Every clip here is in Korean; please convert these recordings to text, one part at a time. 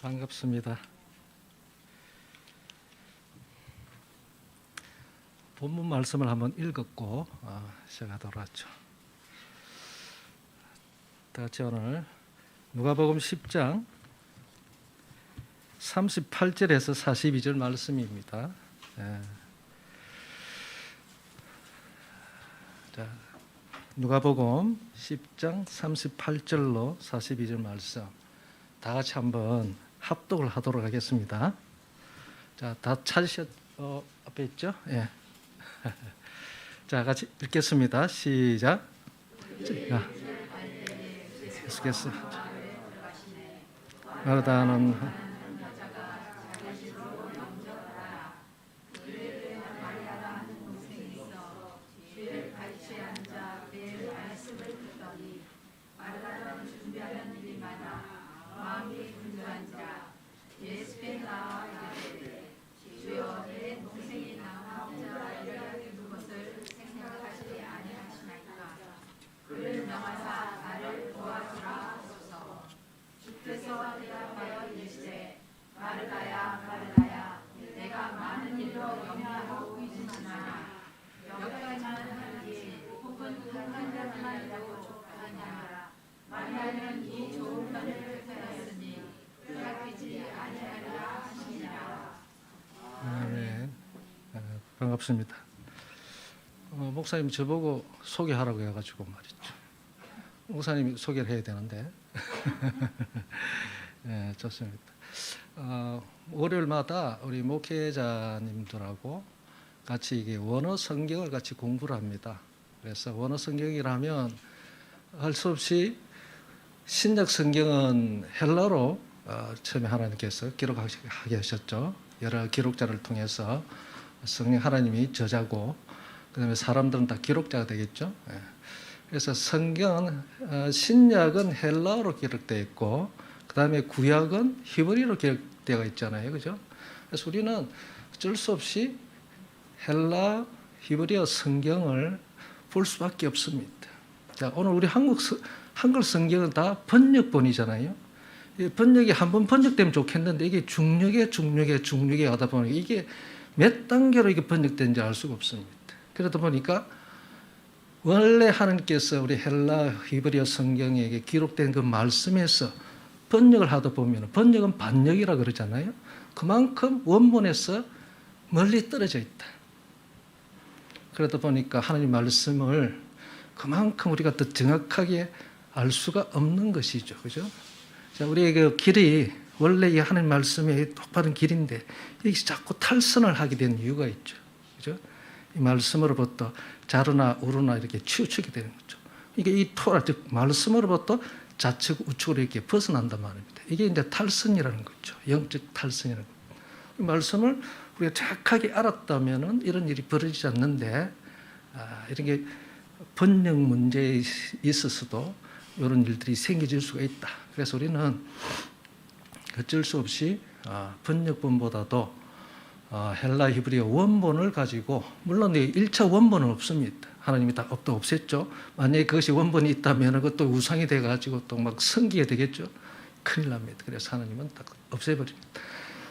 반갑습니다. 본문 말씀을 한번 읽었고 시작하도록 하죠. 다 같이 오늘 누가복음 10장 38절에서 42절 말씀입니다. 자, 누가복음 10장 38절로 42절 말씀 다 같이 한번 합독을 하도록 하겠습니다. 자, 다 찾으셨 앞에 있죠? 예. 자, 같이 읽겠습니다. 시작. 자, 계속해서 마르다는 반갑습니다. 목사님 저보고 소개하라고 해가지고 말이죠. 목사님이 소개를 해야 되는데 네, 좋습니다. 월요일마다 우리 목회자님들하고 같이 이게 원어 성경을 같이 공부를 합니다. 그래서 원어 성경이라면 할 수 없이 신약 성경은 헬라로 처음에 하나님께서 기록하게 하셨죠. 여러 기록자를 통해서 성령 하나님이 저자고 그다음에 사람들은 다 기록자가 되겠죠. 그래서 성경은 신약은 헬라어로 기록되어 있고 그다음에 구약은 히브리어로 기록되어 있잖아요, 그죠? 그래서 우리는 어쩔 수 없이 헬라 히브리어 성경을 볼 수밖에 없습니다. 자, 오늘 우리 한글 성경은 다 번역본이잖아요. 번역이 한 번 번역되면 좋겠는데 이게 중력에 하다 보니 이게 몇 단계로 이게 번역된지 알 수가 없습니다. 그러다 보니까 원래 하나님께서 우리 헬라 히브리어 성경에 기록된 그 말씀에서 번역을 하다 보면 번역은 반역이라 그러잖아요. 그만큼 원본에서 멀리 떨어져 있다. 그러다 보니까 하나님 말씀을 그만큼 우리가 더 정확하게 알 수가 없는 것이죠. 그죠? 자, 우리의 그 길이 원래 이 하나님 말씀의 똑바른 길인데 여기서 자꾸 탈선을 하게 된 이유가 있죠. 그죠? 이 말씀으로부터 좌로나 우로나 이렇게 치우치게 되는 거죠. 이게 이 토라, 즉 말씀으로부터 좌측 우측으로 이렇게 벗어난단 말입니다. 이게 이제 탈선이라는 거죠. 영적 탈선이라는 거죠. 이 말씀을 우리가 정확하게 알았다면은 이런 일이 벌어지지 않는데 이런 게 번역 문제에 있어서도 이런 일들이 생겨질 수가 있다. 그래서 우리는 어쩔 수 없이 번역본보다도 헬라 히브리어 원본을 가지고 물론 1차 원본은 없습니다. 하나님이 다 없앴죠. 만약에 그것이 원본이 있다면 그것도 우상이 돼가지고 또 막 섬기게 되겠죠. 큰일 납니다. 그래서 하나님은 딱 없애버립니다.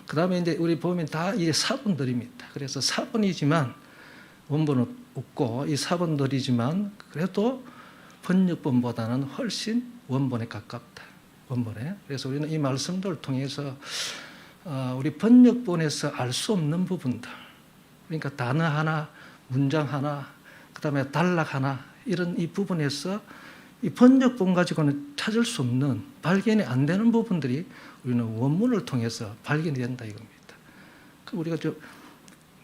그 다음에 이제 우리 보면 다 이 사본들입니다. 그래서 사본이지만 원본은 없고 이 사본들이지만 그래도 번역본보다는 훨씬 원본에 가깝다. 원본에. 그래서 우리는 이 말씀들을 통해서 우리 번역본에서 알 수 없는 부분들, 그러니까 단어 하나, 문장 하나, 그 다음에 단락 하나 이런 이 부분에서 이 번역본 가지고는 찾을 수 없는 발견이 안 되는 부분들이 우리는 원문을 통해서 발견이 된다 이겁니다. 우리가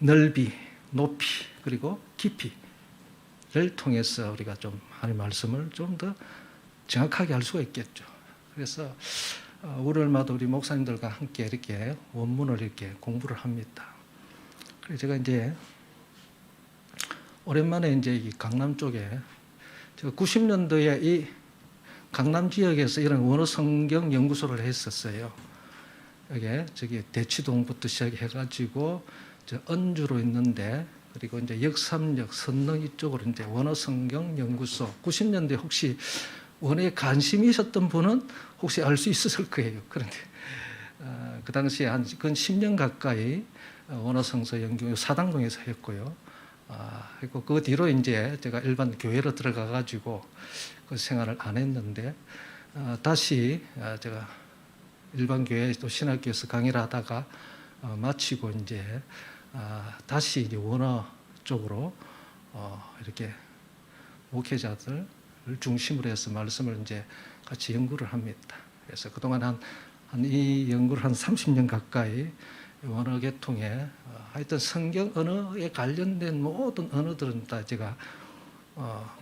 넓이, 높이 그리고 깊이를 통해서 우리가 좀 하나님 말씀을 좀 더 정확하게 알 수가 있겠죠. 그래서 월요일마다 우리 목사님들과 함께 이렇게 원문을 이렇게 공부를 합니다. 그래서 제가 이제 오랜만에 이제 이 강남 쪽에 제가 90년도에 이 강남 지역에서 이런 원어 성경 연구소를 했었어요. 여기 저기 대치동부터 시작해가지고 저 언주로 있는데 그리고 이제 역삼역 선릉 이쪽으로 이제 원어 성경 연구소 90년대 혹시 원어에 관심이 있었던 분은 혹시 알 수 있었을 거예요. 그런데 그 당시에 한 근 10년 가까이 원어성서 연구 사당동에서 했고요. 했고 그 뒤로 이제 제가 일반 교회로 들어가 가지고 그 생활을 안 했는데 다시 제가 일반 교회 또 신학교에서 강의를 하다가 마치고 이제 다시 이제 원어 쪽으로 이렇게 목회자들을 중심으로 해서 말씀을 이제 같이 연구를 합니다. 그래서 그동안 이 연구를 한 30년 가까이 원어 계통에 하여튼 성경 언어에 관련된 모든 언어들은 다 제가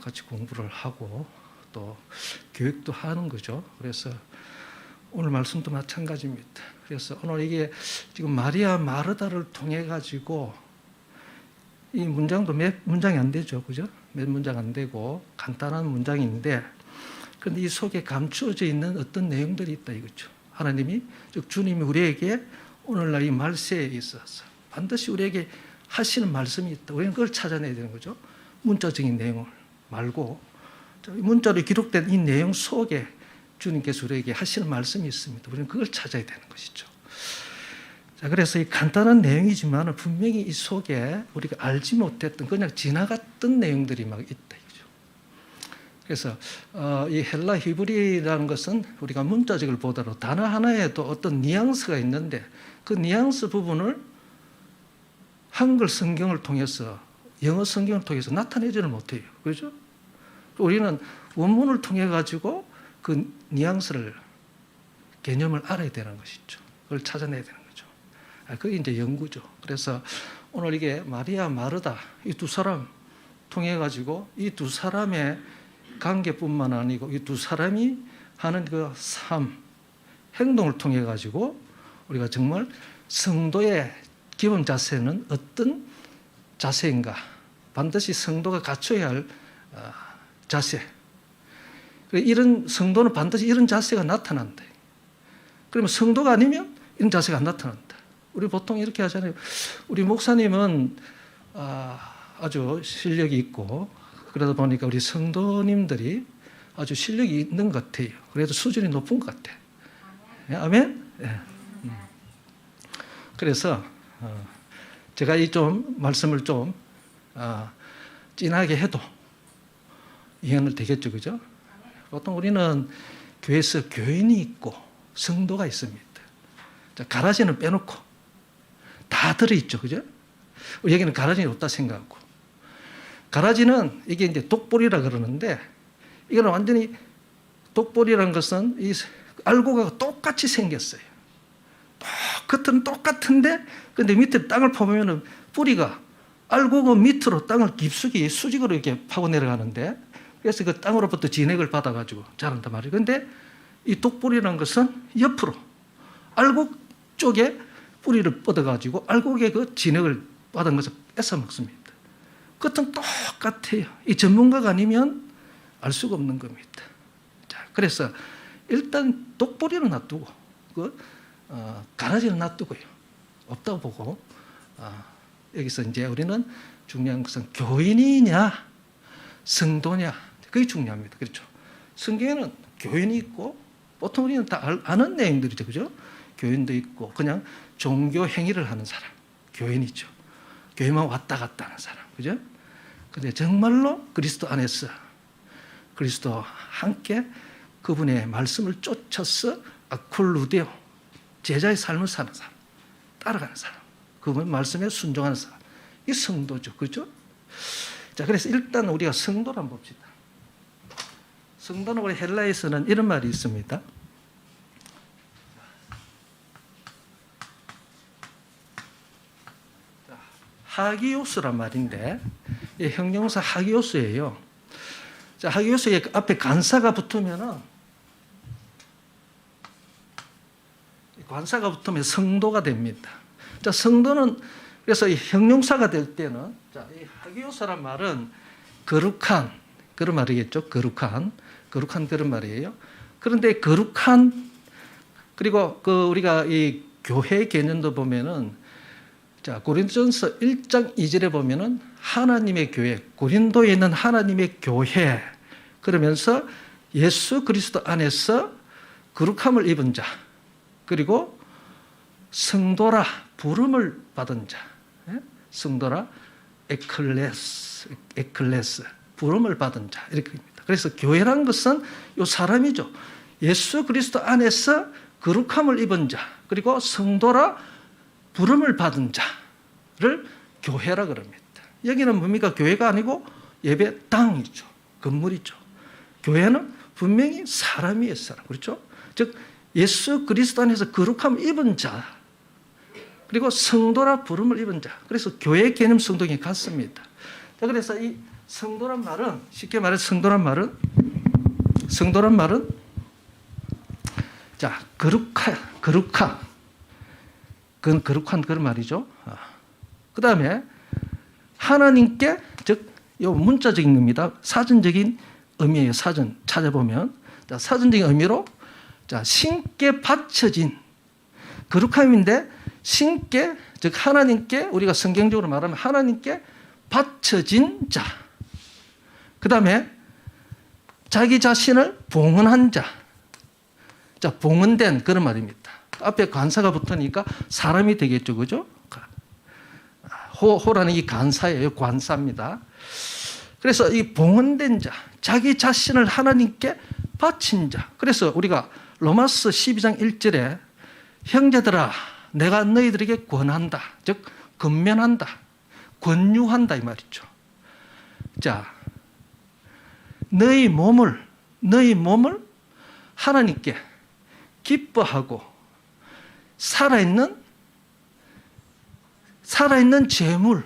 같이 공부를 하고 또 교육도 하는 거죠. 그래서 오늘 말씀도 마찬가지입니다. 그래서 오늘 이게 지금 마리아 마르다를 통해 가지고 이 문장도 몇 문장이 안 되죠, 그죠? 몇 문장 안 되고 간단한 문장인데, 그런데 이 속에 감추어져 있는 어떤 내용들이 있다 이거죠. 하나님이 즉 주님이 우리에게 오늘날 이 말세에 있어서 반드시 우리에게 하시는 말씀이 있다. 우리는 그걸 찾아내야 되는 거죠. 문자적인 내용을 말고 문자로 기록된 이 내용 속에 주님께서 우리에게 하시는 말씀이 있습니다. 우리는 그걸 찾아야 되는 것이죠. 자, 그래서 이 간단한 내용이지만 분명히 이 속에 우리가 알지 못했던 그냥 지나갔던 내용들이 막 있다 이거죠. 그래서 이 헬라 히브리라는 것은 우리가 문자적을 보더라도 단어 하나에도 어떤 뉘앙스가 있는데 그 뉘앙스 부분을 한글 성경을 통해서 영어 성경을 통해서 나타내지를 못해요. 그렇죠? 우리는 원문을 통해 가지고 그 뉘앙스를 개념을 알아야 되는 것이죠. 그걸 찾아내야 되는 거죠. 그게 이제 연구죠. 그래서 오늘 이게 마리아 마르다 이 두 사람 통해 가지고 이 두 사람의 관계뿐만 아니고 이 두 사람이 하는 그 삶, 행동을 통해 가지고 우리가 정말 성도의 기본 자세는 어떤 자세인가? 반드시 성도가 갖춰야 할 자세. 이런 성도는 반드시 이런 자세가 나타난다. 그러면 성도가 아니면 이런 자세가 안 나타난다. 우리 보통 이렇게 하잖아요. 우리 목사님은 아주 실력이 있고 그러다 보니까 우리 성도님들이 아주 실력이 있는 것 같아요. 그래도 수준이 높은 것 같아. 아멘? 네. 그래서 제가 이 좀 말씀을 좀 진하게 해도 이해는 되겠죠, 그죠? 보통 우리는 교회에서 교인이 있고 성도가 있습니다. 자, 가라지는 빼놓고 다 들어있죠, 그죠? 여기는 가라지는 없다 생각하고 가라지는 이게 이제 독볼이라 그러는데 이거는 완전히 독볼이라는 것은 이 알고가 똑같이 생겼어요. 겉은 똑같은데 근데 밑에 땅을 파보면은 뿌리가 알고가 밑으로 땅을 깊숙이 수직으로 이렇게 파고 내려가는데 그래서 그 땅으로부터 진액을 받아가지고 자란단 말이에요. 그런데 이 독볼이라는 것은 옆으로 알곡 쪽에 뿌리를 뻗어가지고 알곡의 그 진액을 받은 것을 뺏어 먹습니다. 겉은 똑같아요. 이 전문가가 아니면 알 수가 없는 겁니다. 자, 그래서 일단 독볼이는 놔두고 가라지는 놔두고요. 없다고 보고 여기서 이제 우리는 중요한 것은 교인이냐 성도냐 그게 중요합니다. 그렇죠? 성경에는 교인이 있고 보통 우리는 다 아는 내용들이죠. 그죠? 교인도 있고 그냥 종교 행위를 하는 사람 교인이죠. 교회만 왔다 갔다 하는 사람. 그죠? 근데 정말로 그리스도 안에서 그리스도와 함께 그분의 말씀을 쫓아서 아쿨루데오 제자의 삶을 사는 사람, 따라가는 사람, 그분 말씀에 순종하는 사람, 이 성도죠, 그렇죠? 자, 그래서 일단 우리가 성도를 한번 봅시다. 성도는 우리 헬라에서는 이런 말이 있습니다. 하기오스란 말인데, 형용사 하기오스예요. 자, 하기오스의 앞에 간사가 붙으면은 관사가 붙으면 성도가 됩니다. 자, 성도는 그래서 이 형용사가 될 때는 자, 이 하기오스란 말은 거룩한 그런 말이겠죠. 거룩한 그런 말이에요. 그런데 거룩한 그리고 우리가 이 교회 개념도 보면은 자, 고린도전서 1장 2절에 보면은 하나님의 교회, 고린도에 있는 하나님의 교회 그러면서 예수 그리스도 안에서 거룩함을 입은 자 그리고 성도라 부름을 받은 자, 성도라 에클레스 부름을 받은 자 이렇게입니다. 그래서 교회란 것은 이 사람이죠. 예수 그리스도 안에서 거룩함을 입은 자, 그리고 성도라 부름을 받은 자를 교회라 그럽니다. 여기는 뭡니까? 교회가 아니고 예배당이죠. 건물이죠. 교회는 분명히 사람이에요, 사람. 그렇죠? 즉 예수 그리스도 안에서 거룩함을 입은 자, 그리고 성도라 부름을 입은 자. 그래서 교회 개념 성동이 같습니다. 그래서 이 성도란 말은, 쉽게 말해서 성도란 말은 자, 거룩한 그런 말이죠. 그 다음에 하나님께, 즉, 이 문자적인 겁니다. 사전적인 의미예요. 사전 찾아보면. 자, 사전적인 의미로, 자, 신께 바쳐진 거룩함인데, 신께, 즉, 하나님께, 우리가 성경적으로 말하면 하나님께 바쳐진 자. 그 다음에 자기 자신을 봉헌한 자. 자, 봉헌된 그런 말입니다. 앞에 간사가 붙으니까 사람이 되겠죠. 그죠? 호라는 이 간사예요. 관사입니다. 그래서 이 봉헌된 자, 자기 자신을 하나님께 바친 자. 그래서 우리가 로마서 12장 1절에 형제들아 내가 너희들에게 권한다. 즉 권면한다. 권유한다 이 말이죠. 자, 너희 몸을 하나님께 기뻐하고 살아있는 제물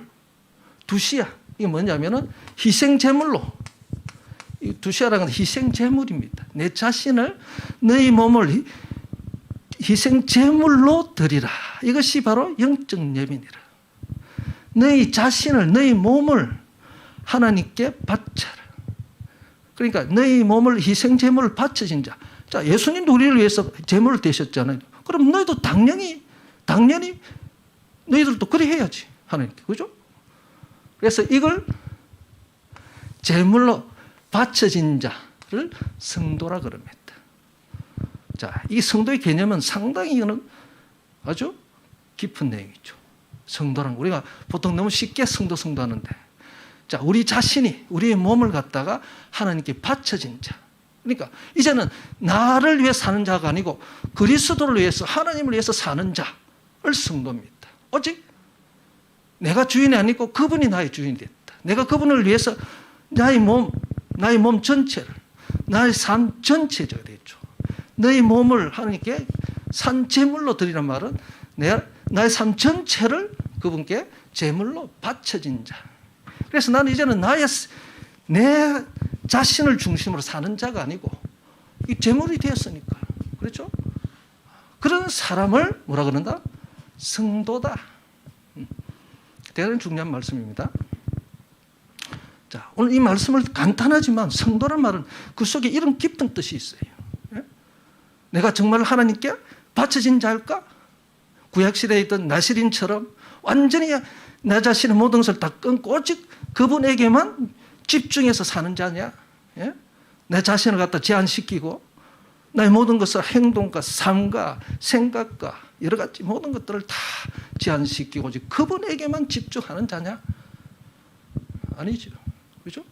두시야. 이게 뭐냐면은 희생 제물로, 이 두시야라는 건 희생 제물입니다. 내 자신을, 너희 몸을 희생 제물로 드리라. 이것이 바로 영적 예배니라. 너희 자신을, 너희 몸을 하나님께 바쳐라. 그러니까 너희 몸을 희생 제물을 바쳐진 자. 자, 예수님도 우리를 위해서 제물을 되셨잖아요. 그럼 너희도 당연히 너희들도 그래 해야지. 하나님께. 그죠? 그래서 이걸 제물로 바쳐진 자를 성도라 그럽니다. 자, 이 성도의 개념은 상당히 이거는 아주 깊은 내용이죠. 성도란 우리가 보통 너무 쉽게 성도 하는데, 자, 우리 자신이 우리의 몸을 갖다가 하나님께 바쳐진 자. 그러니까 이제는 나를 위해 사는 자가 아니고 그리스도를 위해서, 하나님을 위해서 사는 자를 성도입니다. 오직 내가 주인이 아니고 그분이 나의 주인이 됐다. 내가 그분을 위해서 나의 몸 전체를, 나의 삶 전체가 되죠. 너희 몸을 하나님께 산제물로 드리는 말은 나의 삶 전체를 그분께 제물로 바쳐진 자. 그래서 나는 이제는 내 자신을 중심으로 사는 자가 아니고 이 제물이 되었으니까. 그렇죠? 그런 사람을 뭐라 그런다? 성도다. 대단히 중요한 말씀입니다. 자, 오늘 이 말씀을 간단하지만 성도란 말은 그 속에 이런 깊은 뜻이 있어요. 내가 정말 하나님께 바쳐진 자일까? 구약시대에 있던 나시린처럼 완전히 내 자신의 모든 것을 다 끊고 오직 그분에게만 집중해서 사는 자냐? 내 자신을 갖다 제한시키고 나의 모든 것을 행동과 삶과 생각과 여러 가지 모든 것들을 다 제한시키고 오직 그분에게만 집중하는 자냐? 아니죠. 그렇죠?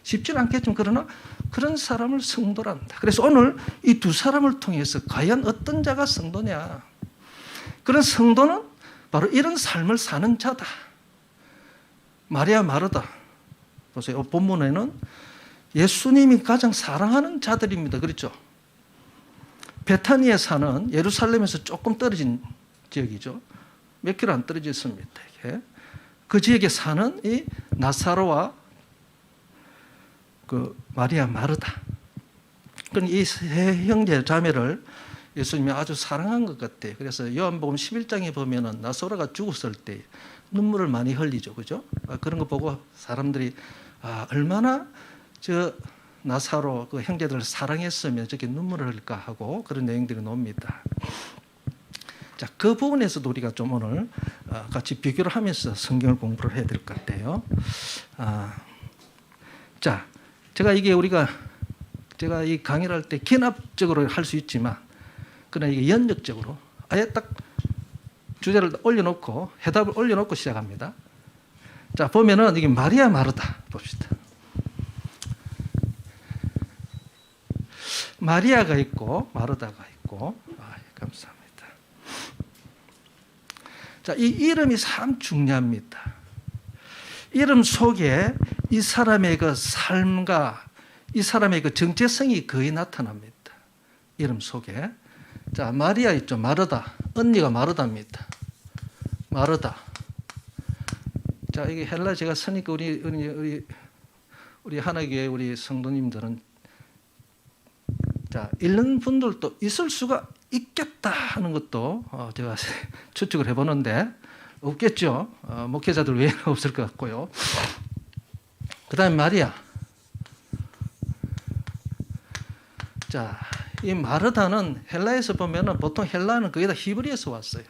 쉽지는 않겠지만 그러나 그런 사람을 성도란다. 그래서 오늘 이 두 사람을 통해서 과연 어떤 자가 성도냐? 그런 성도는 바로 이런 삶을 사는 자다. 마리아 마르다. 보세요. 본문에는 예수님이 가장 사랑하는 자들입니다. 그렇죠? 베타니에 사는, 예루살렘에서 조금 떨어진 지역이죠. 몇 킬로 안 떨어져 있습니다. 그 지역에 사는 이 나사로와 그 마리아 마르다. 이 세 형제 자매를 예수님이 아주 사랑한 것 같아요. 그래서 요한복음 11장에 보면은 나사로가 죽었을 때 눈물을 많이 흘리죠. 그죠? 그런 거 보고 사람들이 얼마나 저 나사로 그 형제들을 사랑했으면 저렇게 눈물을 흘릴까 하고 그런 내용들이 나옵니다. 자, 그 부분에서도 우리가 좀 오늘 같이 비교를 하면서 성경을 공부를 해야 될 것 같아요. 자, 제가 이 강의를 할 때 기납적으로 할 수 있지만, 그러나 이게 연역적으로 아예 딱 주제를 올려놓고 해답을 올려놓고 시작합니다. 자, 보면은 이게 마리아 마르다 봅시다. 마리아가 있고 마르다가 있고. 감사합니다. 자, 이 이름이 참 중요합니다. 이름 속에 이 사람의 그 삶과 이 사람의 그 정체성이 거의 나타납니다. 이름 속에. 자, 마리아 있죠. 마르다. 언니가 마르다입니다. 마르다. 자, 이게 헬라 제가 쓰니까 우리 하나교회 우리 성도님들은 자, 읽는 분들도 있을 수가 있겠다 하는 것도 제가 추측을 해보는데 없겠죠. 목회자들 외에는 없을 것 같고요. 그 다음에 마리아. 자, 이 마르다는 헬라에서 보면은 보통 헬라는 거의 다 히브리에서 왔어요.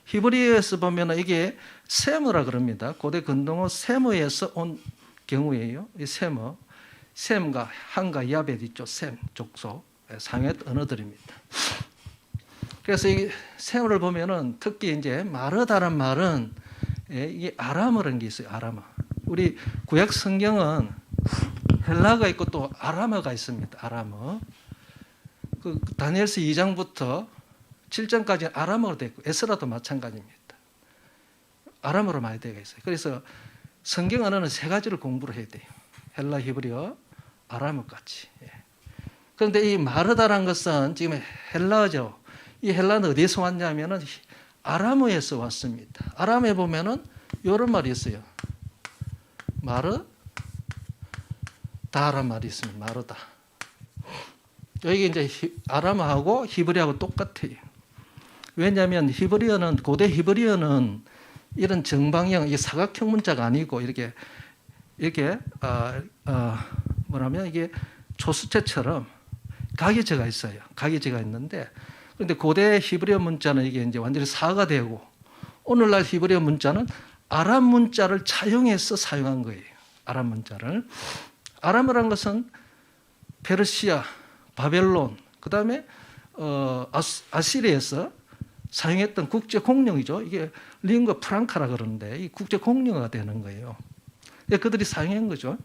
히브리에서 보면은 이게 세머라 그럽니다. 고대 근동어 세머에서 온 경우예요. 이 세머. 셈과 함과 야벳 있죠. 셈, 족속, 상해 언어들입니다. 그래서 이 셈을 보면은 특히 이제 마르다란 말은 이게 아람어라는 게 있어요. 아람어. 우리 구약 성경은 헬라가 있고 또 아람어가 있습니다. 아람어. 그 다니엘서 2장부터 7장까지 아람어로 되어 있고 에스라도 마찬가지입니다. 아람어로 많이 되어 있어요. 그래서 성경 언어는 세 가지를 공부를 해야 돼요. 헬라, 히브리어, 아람어까지. 그런데 이 마르다란 것은 지금 헬라어죠. 이 헬라는 어디에서 왔냐면은 아람어에서 왔습니다. 아람어에 보면은 이런 말이 있어요. 마르다란 말이 있습니다. 마르다. 여기 이제 아람어하고 히브리어하고 똑같아요. 왜냐하면 히브리어는 고대 히브리어는 이런 정방형, 이 사각형 문자가 아니고 이렇게 뭐라면 이게 초수체처럼 각이제가 있어요. 각이제가 있는데, 그런데 고대 히브리어 문자는 이게 이제 완전히 사가 되고, 오늘날 히브리어 문자는 아람 문자를 차용해서 사용한 거예요. 아람 문자를. 아람어란 것은 페르시아, 바벨론, 그 다음에 아시리에서 사용했던 국제 공용이죠. 이게 링거 프랑카라 그러는데 이 국제 공용어가 되는 거예요. 그들이 사용한 거죠.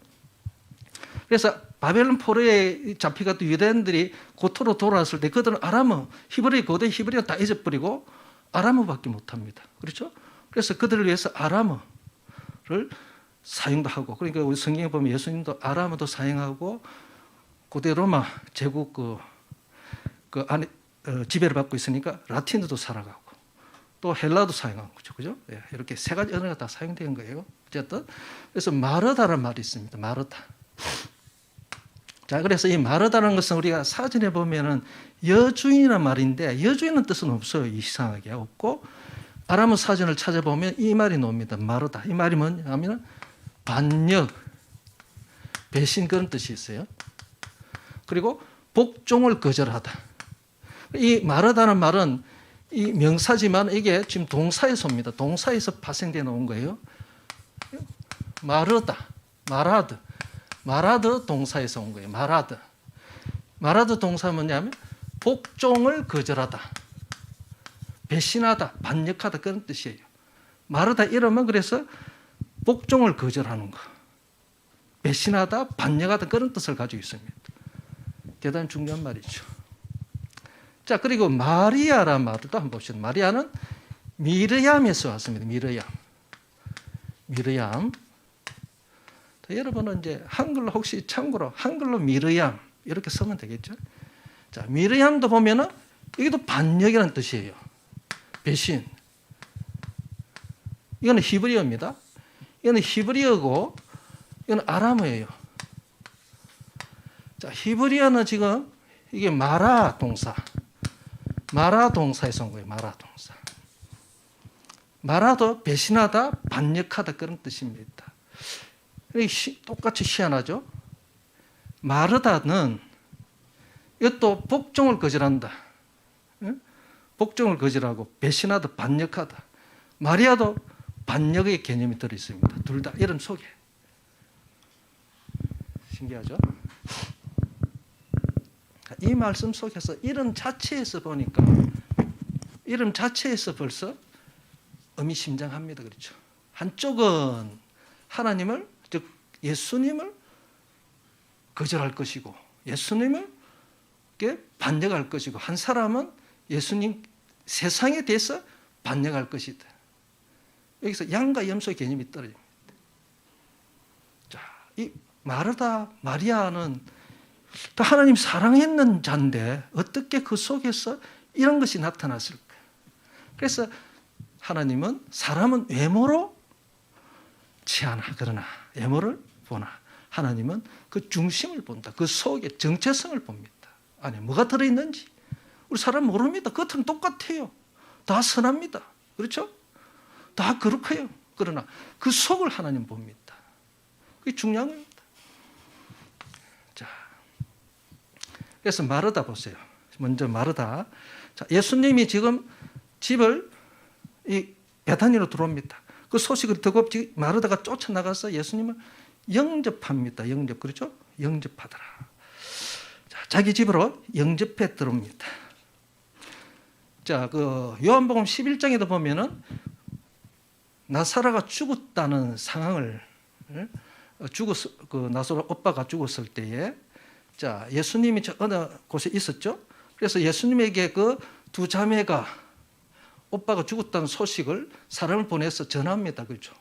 그래서 바벨론 포로에 잡혀갔던 유대인들이 고토로 돌아왔을 때 그들은 아람어, 히브리 고대 히브리어 다 잊어버리고 아람어밖에 못합니다. 그렇죠? 그래서 그들을 위해서 아람어를 사용도 하고, 그러니까 우리 성경에 보면 예수님도 아람어도 사용하고 고대 로마 제국 그 안에 지배를 받고 있으니까 라틴어도 살아가고 또 헬라도 사용한 거죠. 그죠? 예, 이렇게 세 가지 언어가 다 사용된 거예요. 어쨌든 그래서 마르다라는 말이 있습니다. 마르다. 자, 그래서 이 마르다라는 것은 우리가 사전에 보면은 여주인이라는 말인데 여주인은 뜻은 없어요. 이상하게 없고 아람어 사전을 찾아보면 이 말이 나옵니다. 마르다. 이 말이 뭐냐면 반역, 배신 그런 뜻이 있어요. 그리고 복종을 거절하다. 이 마르다는 말은 이 명사지만 이게 지금 동사에서 옵니다. 동사에서 파생되어 나온 거예요. 마르다, 마라드 동사에서 온 거예요. 마라드 동사 뭐냐면 복종을 거절하다, 배신하다, 반역하다 그런 뜻이에요. 마르다 이러면 그래서 복종을 거절하는 거, 배신하다, 반역하다 그런 뜻을 가지고 있습니다. 대단히 중요한 말이죠. 자, 그리고 마리아란 말도 한번 봅시다. 마리아는 미르얌에서 왔습니다. 미르얌. 여러분은 이제 한글로 혹시 참고로 한글로 미르얌 이렇게 쓰면 되겠죠. 자, 미르얌도 보면은 이게도 반역이라는 뜻이에요. 배신. 이거는 히브리어입니다. 이거는 히브리어고 이거는 아람어예요. 자, 히브리어는 지금 이게 마라 동사에서 온 거예요. 마라 동사. 마라도 배신하다, 반역하다 그런 뜻입니다. 똑같이 희한하죠. 마르다는 이것도 복종을 거절한다. 복종을 거절하고 배신하다, 반역하다. 마리아도 반역의 개념이 들어있습니다. 둘 다 이름 속에. 신기하죠? 이 말씀 속에서 이름 자체에서 보니까 이름 자체에서 벌써 의미심장합니다. 그렇죠? 한쪽은 하나님을, 즉 예수님을 거절할 것이고 예수님을 반역할 것이고, 한 사람은 예수님 세상에 대해서 반역할 것이다. 여기서 양과 염소의 개념이 떨어집니다. 자, 이 마르다, 마리아는 또 하나님 사랑했는 자인데 어떻게 그 속에서 이런 것이 나타났을까? 그래서 하나님은 사람은 외모로 취하나, 그러나 외모를 보나 하나님은 그 중심을 본다. 그 속에 정체성을 봅니다. 안에 뭐가 들어있는지. 우리 사람 모릅니다. 겉은 똑같아요. 다 선합니다. 그렇죠? 다 거룩해요. 그러나 그 속을 하나님 봅니다. 그게 중요한 겁니다. 자, 그래서 마르다 보세요. 먼저 마르다. 자, 예수님이 지금 집을 이 베다니로 들어옵니다. 그 소식을 듣고 마르다가 쫓아나가서 예수님을 영접합니다. 영접, 그렇죠? 영접하더라. 자, 자기 집으로 영접해 들어옵니다. 자, 그 요한복음 11장에도 보면은 나사로가 죽었다는 상황을, 그 나사로 오빠가 죽었을 때에, 자, 예수님이 어느 곳에 있었죠. 그래서 예수님에게 그 두 자매가 오빠가 죽었다는 소식을 사람을 보내서 전합니다. 그렇죠?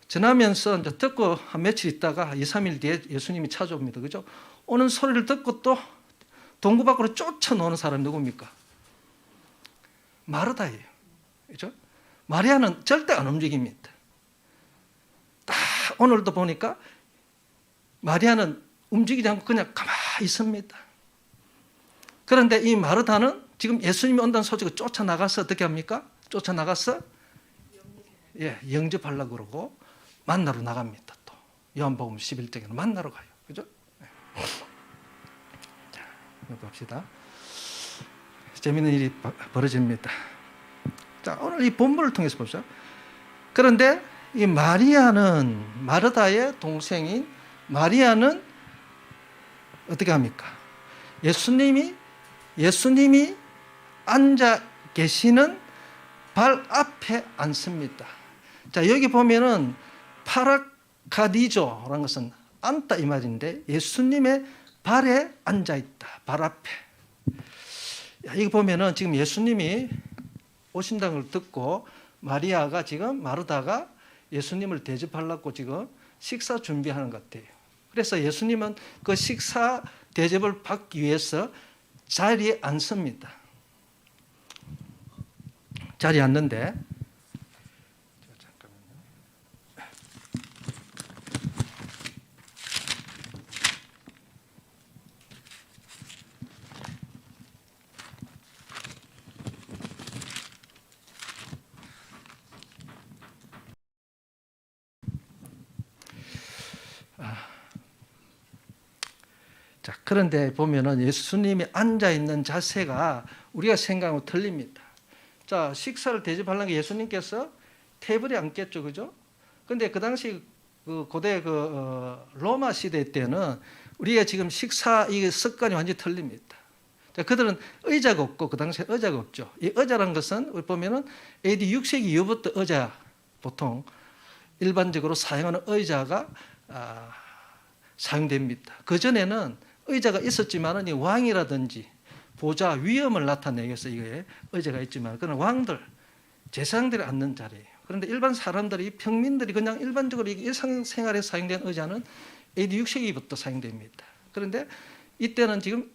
전하면서 이제 듣고 한 며칠 있다가 2, 3일 뒤에 예수님이 찾아옵니다. 그죠? 오는 소리를 듣고 또 동구 밖으로 쫓아놓는 사람이 누굽니까? 마르다예요. 그죠? 마리아는 절대 안 움직입니다. 딱 오늘도 보니까 마리아는 움직이지 않고 그냥 가만히 있습니다. 그런데 이 마르다는 지금 예수님이 온다는 소식을 쫓아나가서 어떻게 합니까? 쫓아나가서 영접하려고 그러고 만나러 나갑니다. 또 요한복음 11장에는 만나러 가요. 그죠? 자, 봅시다. 재미있는 일이 벌어집니다. 자, 오늘 이 본문을 통해서 보죠. 그런데 이 마리아는, 마르다의 동생인 마리아는 어떻게 합니까? 예수님이 앉아 계시는 발 앞에 앉습니다. 자, 여기 보면은 파라카디조라는 것은 앉다 이 말인데 예수님의 발에 앉아 있다. 발 앞에. 여기 보면은 지금 예수님이 오신다는 걸 듣고 마리아가 지금 마르다가 예수님을 대접하려고 지금 식사 준비하는 것 같아요. 그래서 예수님은 그 식사 대접을 받기 위해서 자리에 앉습니다. 자리에 앉는데, 자, 그런데 보면은 예수님이 앉아 있는 자세가 우리가 생각하고 틀립니다. 자, 식사를 대접하려는 게 예수님께서 테이블에 앉겠죠, 그죠? 근데 그 당시 그 고대 로마 시대 때는 우리가 지금 식사 이 습관이 완전히 틀립니다. 자, 그들은 의자가 없고 그 당시에 의자가 없죠. 이 의자란 것은 우리 보면은 AD 6세기 이후부터 의자 보통 일반적으로 사용하는 의자가 사용됩니다. 그 전에는 의자가 있었지만은 이 왕이라든지 보좌 위엄을 나타내기 위해서 이게 의자가 있지만 그런 왕들, 제사장들이 앉는 자리예요. 그런데 일반 사람들이 평민들이 그냥 일반적으로 일상생활에 사용된 의자는 AD 6세기부터 사용됩니다. 그런데 이때는 지금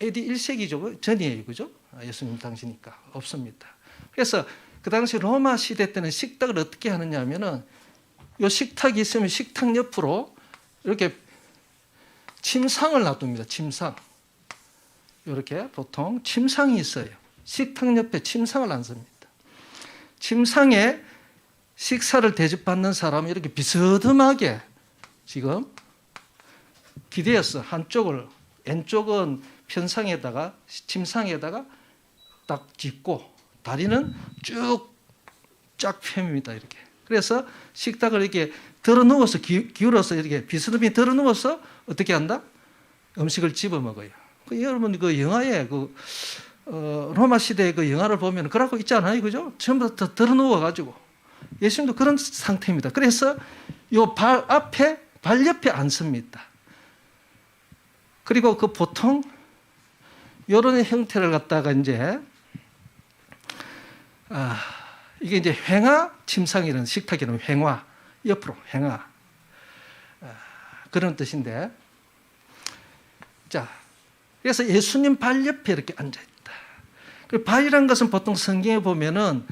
AD 1세기죠. 전이에요. 그죠? 예수님 당시니까 없습니다. 그래서 그 당시 로마 시대 때는 식탁을 어떻게 하느냐 하면은 요 식탁이 있으면 식탁 옆으로 이렇게 침상을 놔둡니다. 침상. 이렇게 보통 침상이 있어요. 식탁 옆에 침상을 앉습니다. 침상에 식사를 대접받는 사람은 이렇게 비스듬하게 지금 기대어서 한쪽을, 왼쪽은 편상에다가 침상에다가 딱 짚고 다리는 쭉 쫙 펴입니다. 이렇게. 그래서 식탁을 이렇게 들어 누워서 기울어서 이렇게 비스듬히 들어 누워서 어떻게 한다? 음식을 집어 먹어요. 여러분 그 영화에 그 로마 시대의 그 영화를 보면 그러고 있잖아요. 그죠? 전부 다 들어누워가지고. 예수님도 그런 상태입니다. 그래서 요 발 앞에, 발 옆에 앉습니다. 그리고 그 보통 요런 형태를 갖다가 이제, 이게 이제 횡화 침상이라는 식탁 이름 횡화, 옆으로 횡화. 그런 뜻인데. 자, 그래서 예수님 발 옆에 이렇게 앉아있다. 발이란 것은 보통 성경에 보면은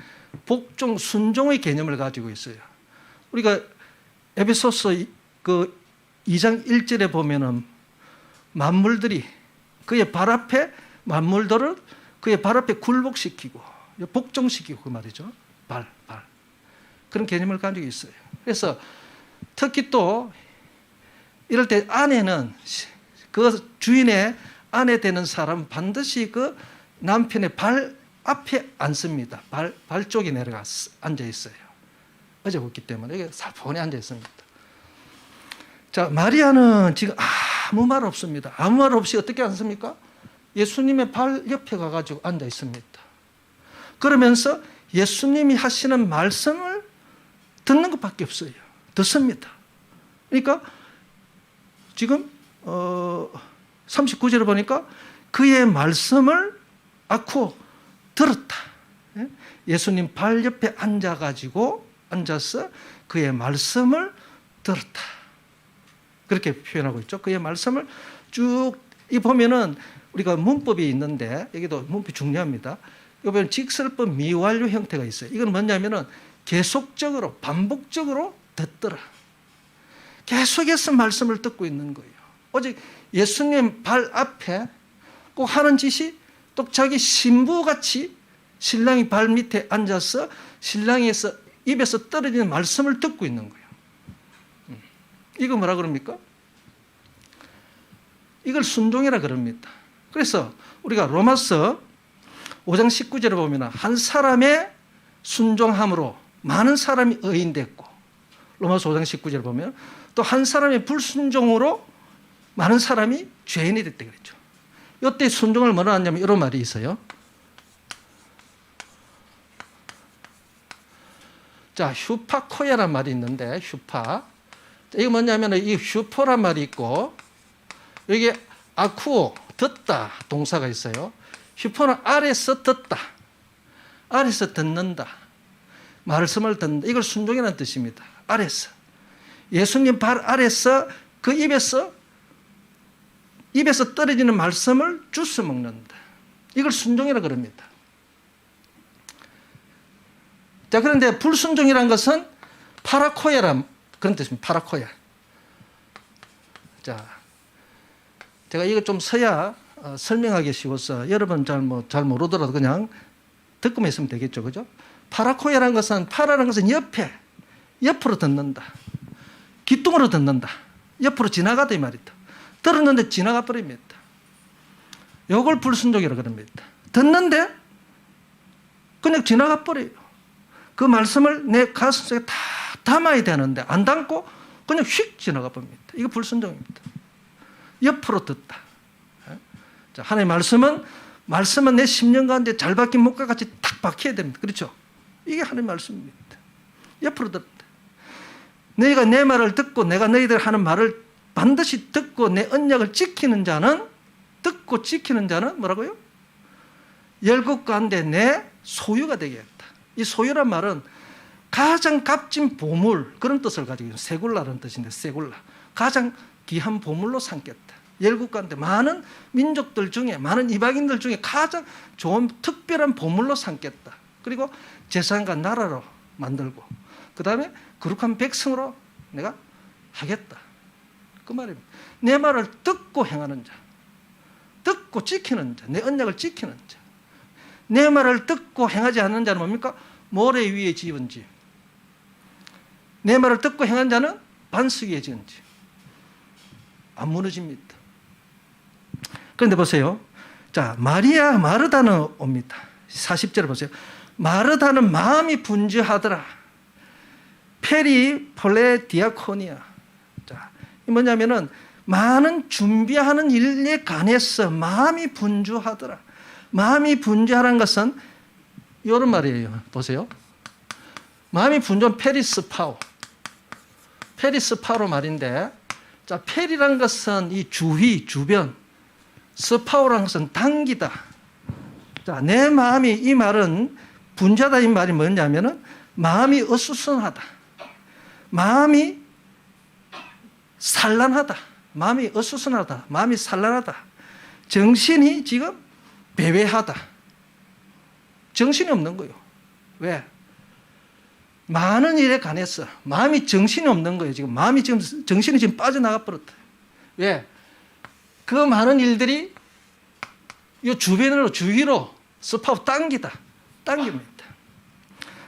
복종, 순종의 개념을 가지고 있어요. 우리가 에베소서 그 2장 1절에 보면은 만물들이 그의 발 앞에 만물들을 그의 발 앞에 굴복시키고 복종시키고 그 말이죠. 발. 그런 개념을 가지고 있어요. 그래서 특히 또 이럴 때 아내는 그 주인의 아내 되는 사람은 반드시 그 남편의 발 앞에 앉습니다. 발 쪽에 내려가 앉아 있어요. 어제 봤기 때문에 이게 살포니 앉아 있습니다. 자, 마리아는 지금 아무 말 없습니다. 아무 말 없이 어떻게 앉습니까? 예수님의 발 옆에 가가지고 앉아 있습니다. 그러면서 예수님이 하시는 말씀을 듣는 것밖에 없어요. 듣습니다. 그러니까 지금 39절을 보니까 그의 말씀을 아쿠 들었다. 예수님 발 옆에 앉아서 그의 말씀을 들었다. 그렇게 표현하고 있죠. 그의 말씀을 쭉 보면은 우리가 문법이 있는데 여기도 문법이 중요합니다. 여기 보면 직설법 미완료 형태가 있어요. 이건 뭐냐면은 계속적으로 반복적으로 듣더라. 계속해서 말씀을 듣고 있는 거예요. 오직 예수님 발 앞에 꼭 하는 짓이 또 자기 신부같이 신랑이 발 밑에 앉아서 신랑에서 입에서 떨어지는 말씀을 듣고 있는 거예요. 이거 뭐라 그럽니까? 이걸 순종이라 그럽니다. 그래서 우리가 로마서 5장 19절에 보면 한 사람의 순종함으로 많은 사람이 의인됐고, 로마서 5장 19절에 보면 또 한 사람의 불순종으로 많은 사람이 죄인이 됐다 그랬죠. 이때 순종을 뭐라 하냐면 이런 말이 있어요. 자, 휴파코야란 말이 있는데, 휴파. 이게 뭐냐면 이 휴포란 말이 있고, 여기 아쿠오, 듣다 동사가 있어요. 휴포는 아래서 듣다. 아래서 듣는다. 말씀을 듣는다. 이걸 순종이라는 뜻입니다. 아래서. 예수님 발 아래서 그 입에서 떨어지는 말씀을 주워 먹는다. 이걸 순종이라 그럽니다. 자, 그런데 불순종이라는 것은 파라코야란 그런 뜻입니다. 파라코야. 자, 제가 이거 좀 서야 설명하기 쉬워서 여러분 잘 모르더라도 그냥 듣고만 있으면 되겠죠. 그죠? 파라코야라는 것은, 파라라는 것은 옆으로 듣는다. 귓등으로 듣는다. 옆으로 지나가다 이 말이다. 들었는데 지나가 버립니다. 이걸 불순종이라고 그럽니다. 듣는데 그냥 지나가 버려요. 그 말씀을 내 가슴속에 다 담아야 되는데 안 담고 그냥 휙 지나가 버립니다. 이거 불순종입니다. 옆으로 듣다. 자, 하나님의 말씀은 내 심령 가운데 잘 박힌 목과 같이 탁 박혀야 됩니다. 그렇죠? 이게 하나님의 말씀입니다. 옆으로 듣다. 너희가 내 말을 듣고 내가 너희들 하는 말을 반드시 듣고 내 언약을 지키는 자는, 듣고 지키는 자는 뭐라고요? 열국 가운데 내 소유가 되겠다. 이 소유란 말은 가장 값진 보물, 그런 뜻을 가지고 있어요. 세굴라라는 뜻인데, 세굴라. 가장 귀한 보물로 삼겠다. 열국 가운데 많은 민족들 중에, 많은 이방인들 중에 가장 좋은 특별한 보물로 삼겠다. 그리고 재산과 나라로 만들고, 그 다음에 거룩한 백성으로 내가 하겠다. 그 말입니다. 내 말을 듣고 행하는 자, 듣고 지키는 자, 내 언약을 지키는 자. 내 말을 듣고 행하지 않는 자는 뭡니까? 모래 위에 지은 집. 내 말을 듣고 행한 자는 반석 위에 지은 집. 안 무너집니다. 그런데 보세요. 자, 마리아 마르다는 옵니다. 40절을 보세요. 마르다는 마음이 분주하더라. 페리 폴레 디아코니아. 자, 이 뭐냐면은 많은 준비하는 일에 관해서 마음이 분주하더라. 마음이 분주하라는 것은 이런 말이에요. 보세요. 마음이 분주한 페리스 파워. 페리스 파워 말인데, 자, 페리란 것은 이 주위, 주변, 스파워란 것은 당기다. 자, 내 마음이, 이 말은 분주하다 이 말이 뭐냐면은 마음이 어수선하다. 마음이 산란하다. 마음이 어수선하다. 마음이 산란하다. 정신이 지금 배회하다. 정신이 없는 거예요. 왜? 많은 일에 관해서 마음이 정신이 없는 거예요. 지금 마음이 지금 정신이 지금 빠져나가 버렸다. 왜? 그 많은 일들이 이 주변으로 주위로 스파워 당깁니다.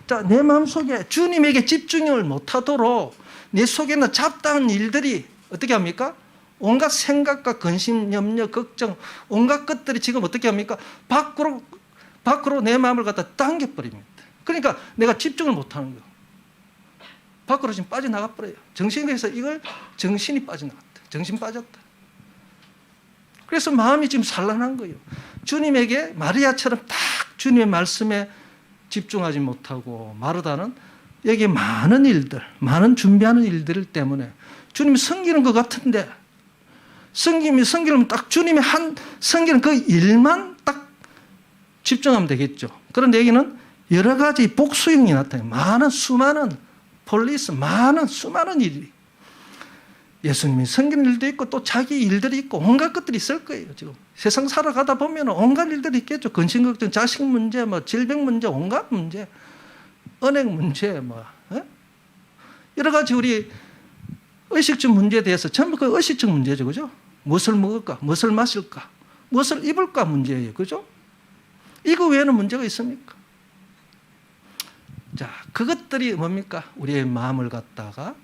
자, 내 마음속에 주님에게 집중을 못하도록 내 속에 있는 잡다한 일들이 어떻게 합니까? 온갖 생각과 근심, 염려, 걱정, 온갖 것들이 지금 어떻게 합니까? 밖으로 내 마음을 갖다 당겨버립니다. 그러니까 내가 집중을 못하는 거예요. 밖으로 지금 빠져나가 버려요. 정신에서 이걸 정신이 빠져나갔다. 정신 빠졌다. 그래서 마음이 지금 산란한 거예요. 주님에게 마리아처럼 딱 주님의 말씀에 집중하지 못하고 마르다는 여기 많은 일들, 많은 준비하는 일들 때문에 주님이 섬기는 것 같은데 섬기면 딱 주님이 한 섬기는 그 일만 딱 집중하면 되겠죠. 그런데 여기는 여러 가지 복수형이 나타나요. 많은 수많은 폴리스, 많은 수많은 일이 예수님이 섬기는 일도 있고 또 자기 일들이 있고 온갖 것들이 있을 거예요. 지금 세상 살아가다 보면 온갖 일들이 있겠죠. 근심 걱정, 자식 문제, 뭐 질병 문제, 온갖 문제, 은행 문제, 뭐 여러 가지 우리 의식적 문제에 대해서 전부 그 의식적 문제죠, 그죠? 무엇을 먹을까, 무엇을 마실까, 무엇을 입을까 문제예요, 그죠? 이거 외에는 문제가 있습니까? 자, 그것들이 뭡니까? 우리의 마음을 갖다가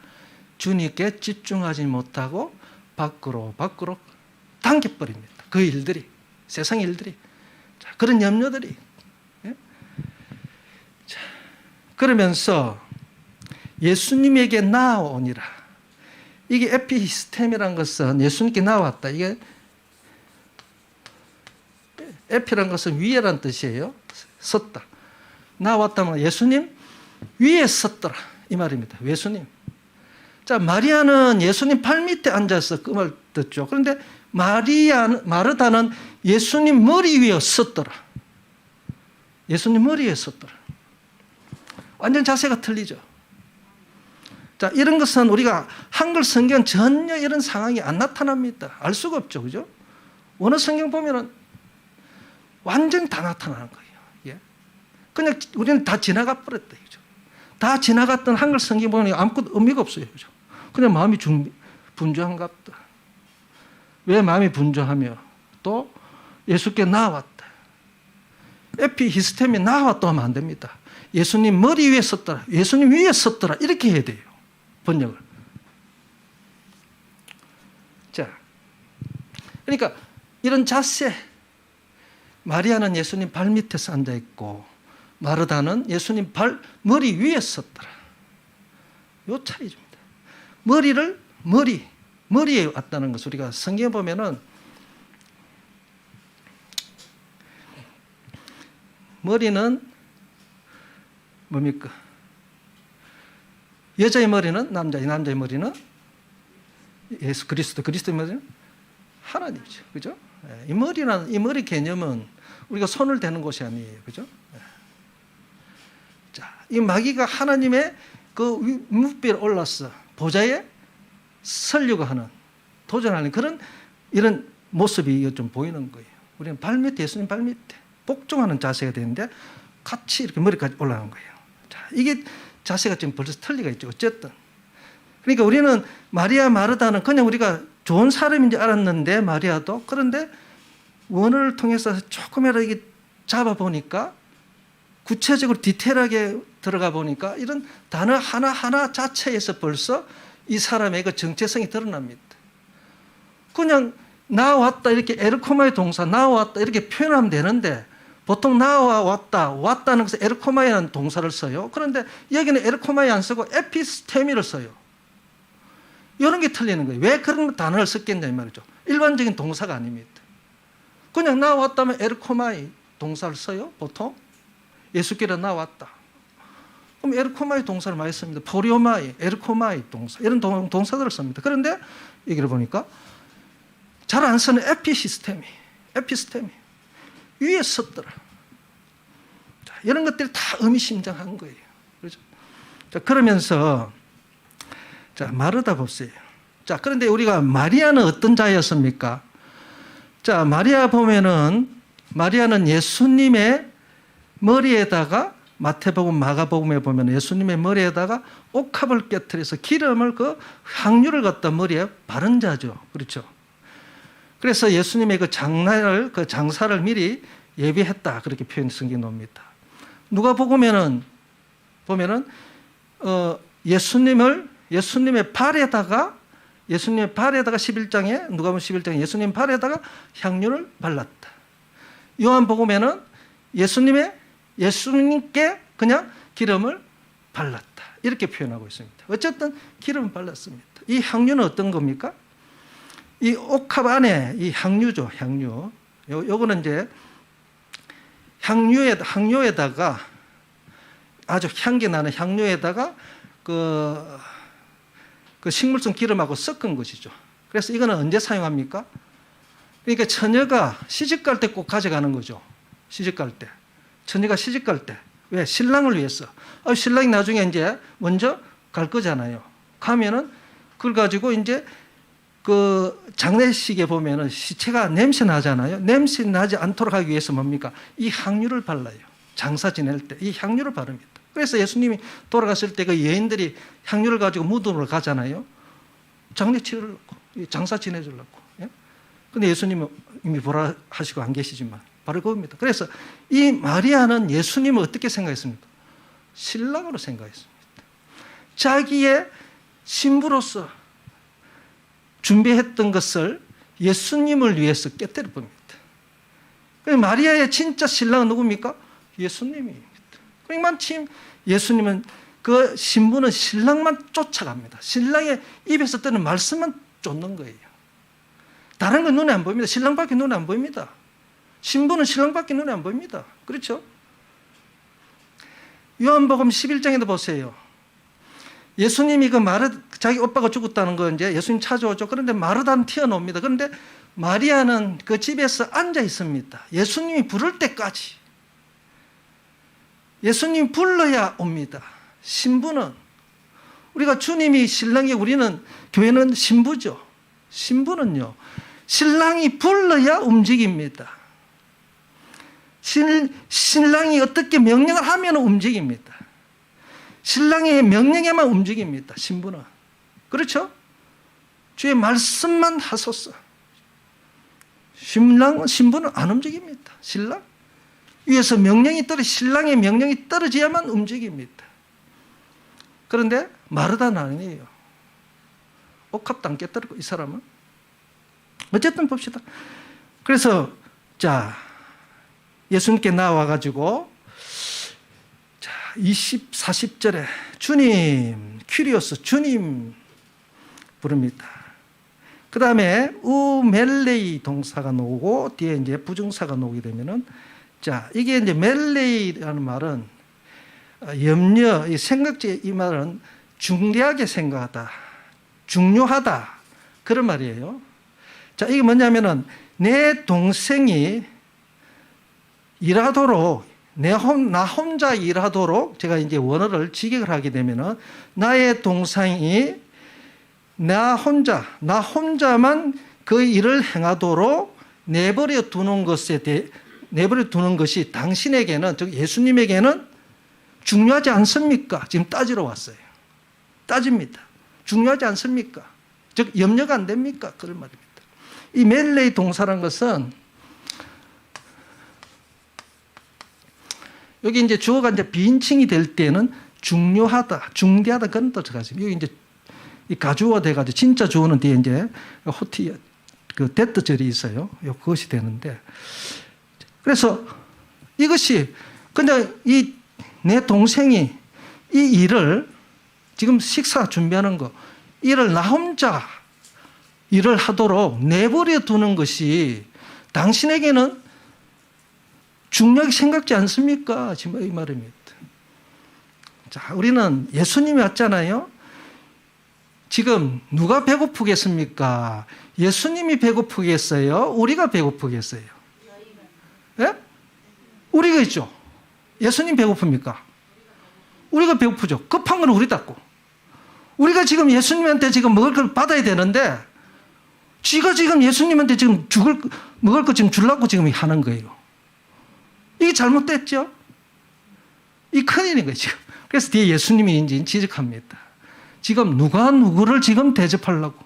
주님께 집중하지 못하고 밖으로 당겨버립니다. 그 일들이, 세상 일들이. 자, 그런 염려들이. 예? 자, 그러면서 예수님에게 나아오니라. 이게 에피스템이라는 것은 예수님께 나왔다. 이게 에피라는 것은 위에란 뜻이에요. 섰다. 나왔다면 예수님 위에 섰더라. 이 말입니다. 예수님. 자, 마리아는 예수님 발밑에 앉아서 그 말 듣죠. 그런데 마르다는 예수님 머리 위에 섰더라. 예수님 머리 위에 섰더라. 완전 자세가 틀리죠. 자, 이런 것은 우리가 한글 성경 전혀 이런 상황이 안 나타납니다. 알 수가 없죠. 그죠? 원어 성경 보면은 완전 다 나타나는 거예요. 예? 그냥 우리는 다 지나가 버렸다. 그죠? 다 지나갔던 한글 성경 보면 아무것도 의미가 없어요. 그죠? 그냥 마음이 분주한가 보다. 왜 마음이 분주하며 또 예수께 나왔다. 에피히스템이 나왔다 하면 안 됩니다. 예수님 머리 위에 섰더라. 예수님 위에 섰더라. 이렇게 해야 돼요. 번역을. 자, 그러니까 이런 자세, 마리아는 예수님 발 밑에서 앉아 있고 마르다는 예수님 머리 위에 섰더라. 요 차이입니다. 머리에 왔다는 것을 우리가 성경에 보면은 머리는 뭡니까? 여자의 머리는 남자의 머리는 예수 그리스도의 머리는 하나님이죠. 그죠? 이 머리 개념은 우리가 손을 대는 것이 아니에요. 그죠? 자, 이 마귀가 하나님의 그 무비에 올라서 보좌에 서려고 하는, 도전하는 그런 이런 모습이 좀 보이는 거예요. 우리는 예수님 발밑에 복종하는 자세가 되는데 같이 이렇게 머리까지 올라가는 거예요. 자, 이게 자세가 지금 벌써 틀리가 있죠. 어쨌든. 그러니까 우리는 마리아 마르다는 그냥 우리가 좋은 사람인지 알았는데 마리아도 그런데 원어를 통해서 조금이라도 이게 잡아보니까 구체적으로 디테일하게 들어가 보니까 이런 단어 하나하나 자체에서 벌써 이 사람의 그 정체성이 드러납니다. 그냥 나왔다 이렇게 에르코마의 동사 나왔다 이렇게 표현하면 되는데 보통 왔다는 것은 에르코마이라는 동사를 써요. 그런데 여기는 에르코마이 안 쓰고 에피스테미를 써요. 이런 게 틀리는 거예요. 왜 그런 단어를 썼겠냐 이 말이죠. 일반적인 동사가 아닙니다. 그냥 나왔다면 에르코마이 동사를 써요? 보통? 예수께로 나왔다. 그럼 에르코마이 동사를 많이 씁니다. 포리오마이, 에르코마이 동사 이런 동사들을 씁니다. 그런데 여기를 보니까 잘 안 쓰는 에피시스템이 위에 썼더라. 자, 이런 것들이 다 의미심장한 거예요. 그렇죠? 자, 그러면서 자, 마르다 보세요. 자, 그런데 우리가 마리아는 어떤 자였습니까? 자, 마리아 보면은 마리아는 예수님의 머리에다가 마태복음, 마가복음에 보면 예수님의 머리에다가 옥합을 깨트려서 기름을 그 향유를 갖다 머리에 바른 자죠. 그렇죠? 그래서 예수님의 그 장사를 미리 예비했다. 그렇게 표현 성경에 나옵니다. 누가복음에는 보면은 예수님의 발에다가 11장에 누가복음 11장에 예수님 발에다가 향유를 발랐다. 요한복음에는 예수님께 그냥 기름을 발랐다. 이렇게 표현하고 있습니다. 어쨌든 기름을 발랐습니다. 이 향유는 어떤 겁니까? 이 옥합 안에 이 향유죠, 향유. 요거는 이제 향유에다가 아주 향기 나는 향유에다가 그 식물성 기름하고 섞은 것이죠. 그래서 이거는 언제 사용합니까? 그러니까 처녀가 시집갈 때 꼭 가져가는 거죠. 시집갈 때. 처녀가 시집갈 때. 왜? 신랑을 위해서. 신랑이 나중에 이제 먼저 갈 거잖아요. 가면은 그걸 가지고 이제 그 장례식에 보면은 시체가 냄새 나잖아요. 냄새 나지 않도록 하기 위해서 뭡니까? 이 향유를 발라요. 장사 지낼 때 이 향유를 바릅니다. 그래서 예수님이 돌아갔을 때 그 여인들이 향유를 가지고 무덤으로 가잖아요. 장례 치르려고, 장사 지내주려고. 근데 예수님은 이미 보라 하시고 안 계시지만 바로 그겁니다. 그래서 이 마리아는 예수님을 어떻게 생각했습니까? 신랑으로 생각했습니다. 자기의 신부로서 준비했던 것을 예수님을 위해서 깨뜨려 봅니다. 마리아의 진짜 신랑은 누굽니까? 예수님입니다. 그러니까 예수님은 그 신부는 신랑만 쫓아갑니다. 신랑의 입에서 뜨는 말씀만 쫓는 거예요. 다른 건 눈에 안 보입니다. 신랑밖에 눈에 안 보입니다. 신부는 신랑밖에 눈에 안 보입니다. 그렇죠? 요한복음 11장에도 보세요. 예수님이 자기 오빠가 죽었다는 거 이제 예수님 찾아오죠. 그런데 마르다는 튀어나옵니다. 그런데 마리아는 그 집에서 앉아 있습니다. 예수님이 부를 때까지. 예수님이 불러야 옵니다. 신부는 우리가 주님이 신랑이 우리는 교회는 신부죠. 신부는요. 신랑이 불러야 움직입니다. 신랑이 어떻게 명령을 하면 움직입니다. 신랑의 명령에만 움직입니다. 신부는. 그렇죠? 주의 말씀만 하소서. 신부는 안 움직입니다. 신랑 위에서 신랑의 명령이 떨어져야만 움직입니다. 그런데 마르다는 아니에요. 옥합도 안 깨뜨리고 이 사람은. 어쨌든 봅시다. 그래서 자 예수님께 나와가지고 40절에 주님, 퀴리오스 주님 부릅니다. 그 다음에 우멜레이 동사가 나오고 뒤에 이제 부정사가 나오게 되면은 자 이게 이제 멜레이라는 말은 염려, 생각지 이 말은 중대하게 생각하다, 중요하다 그런 말이에요. 자 이게 뭐냐면은 내 동생이 일하도록 나 혼자 일하도록 제가 이제 원어를 직역을 하게 되면은 나의 동생이 나 혼자만 그 일을 행하도록 내버려 두는 것이 당신에게는 즉 예수님에게는 중요하지 않습니까? 지금 따지러 왔어요. 따집니다. 중요하지 않습니까? 즉 염려가 안 됩니까? 그런 말입니다. 이 멜레이 동사란 것은 여기 이제 주어가 이제 비인칭이 될 때는 중요하다, 중대하다 그런 뜻을 가지고 여기 이제 이 가주어가 돼가지고 진짜 주어는 뒤에 이제 호티 그 데트절이 있어요. 그것이 되는데 그래서 이것이 그냥 내 동생이 이 일을 지금 식사 준비하는 거 일을 나 혼자 일을 하도록 내버려 두는 것이 당신에게는 중요하게 생각지 않습니까? 지금 이 말입니다. 자, 우리는 예수님이 왔잖아요. 지금 누가 배고프겠습니까? 예수님이 배고프겠어요? 우리가 배고프겠어요? 예? 우리가 있죠. 예수님 배고픕니까? 우리가 배고프죠. 급한 건 우리답고. 우리가 지금 예수님한테 지금 먹을 걸 받아야 되는데, 지가 지금 예수님한테 지금 먹을 거 지금 주려고 지금 하는 거예요. 이게 잘못됐죠? 이 큰일인 거예요, 지금. 그래서 뒤에 예수님이 이제 지적합니다. 지금 누가 누구를 지금 대접하려고,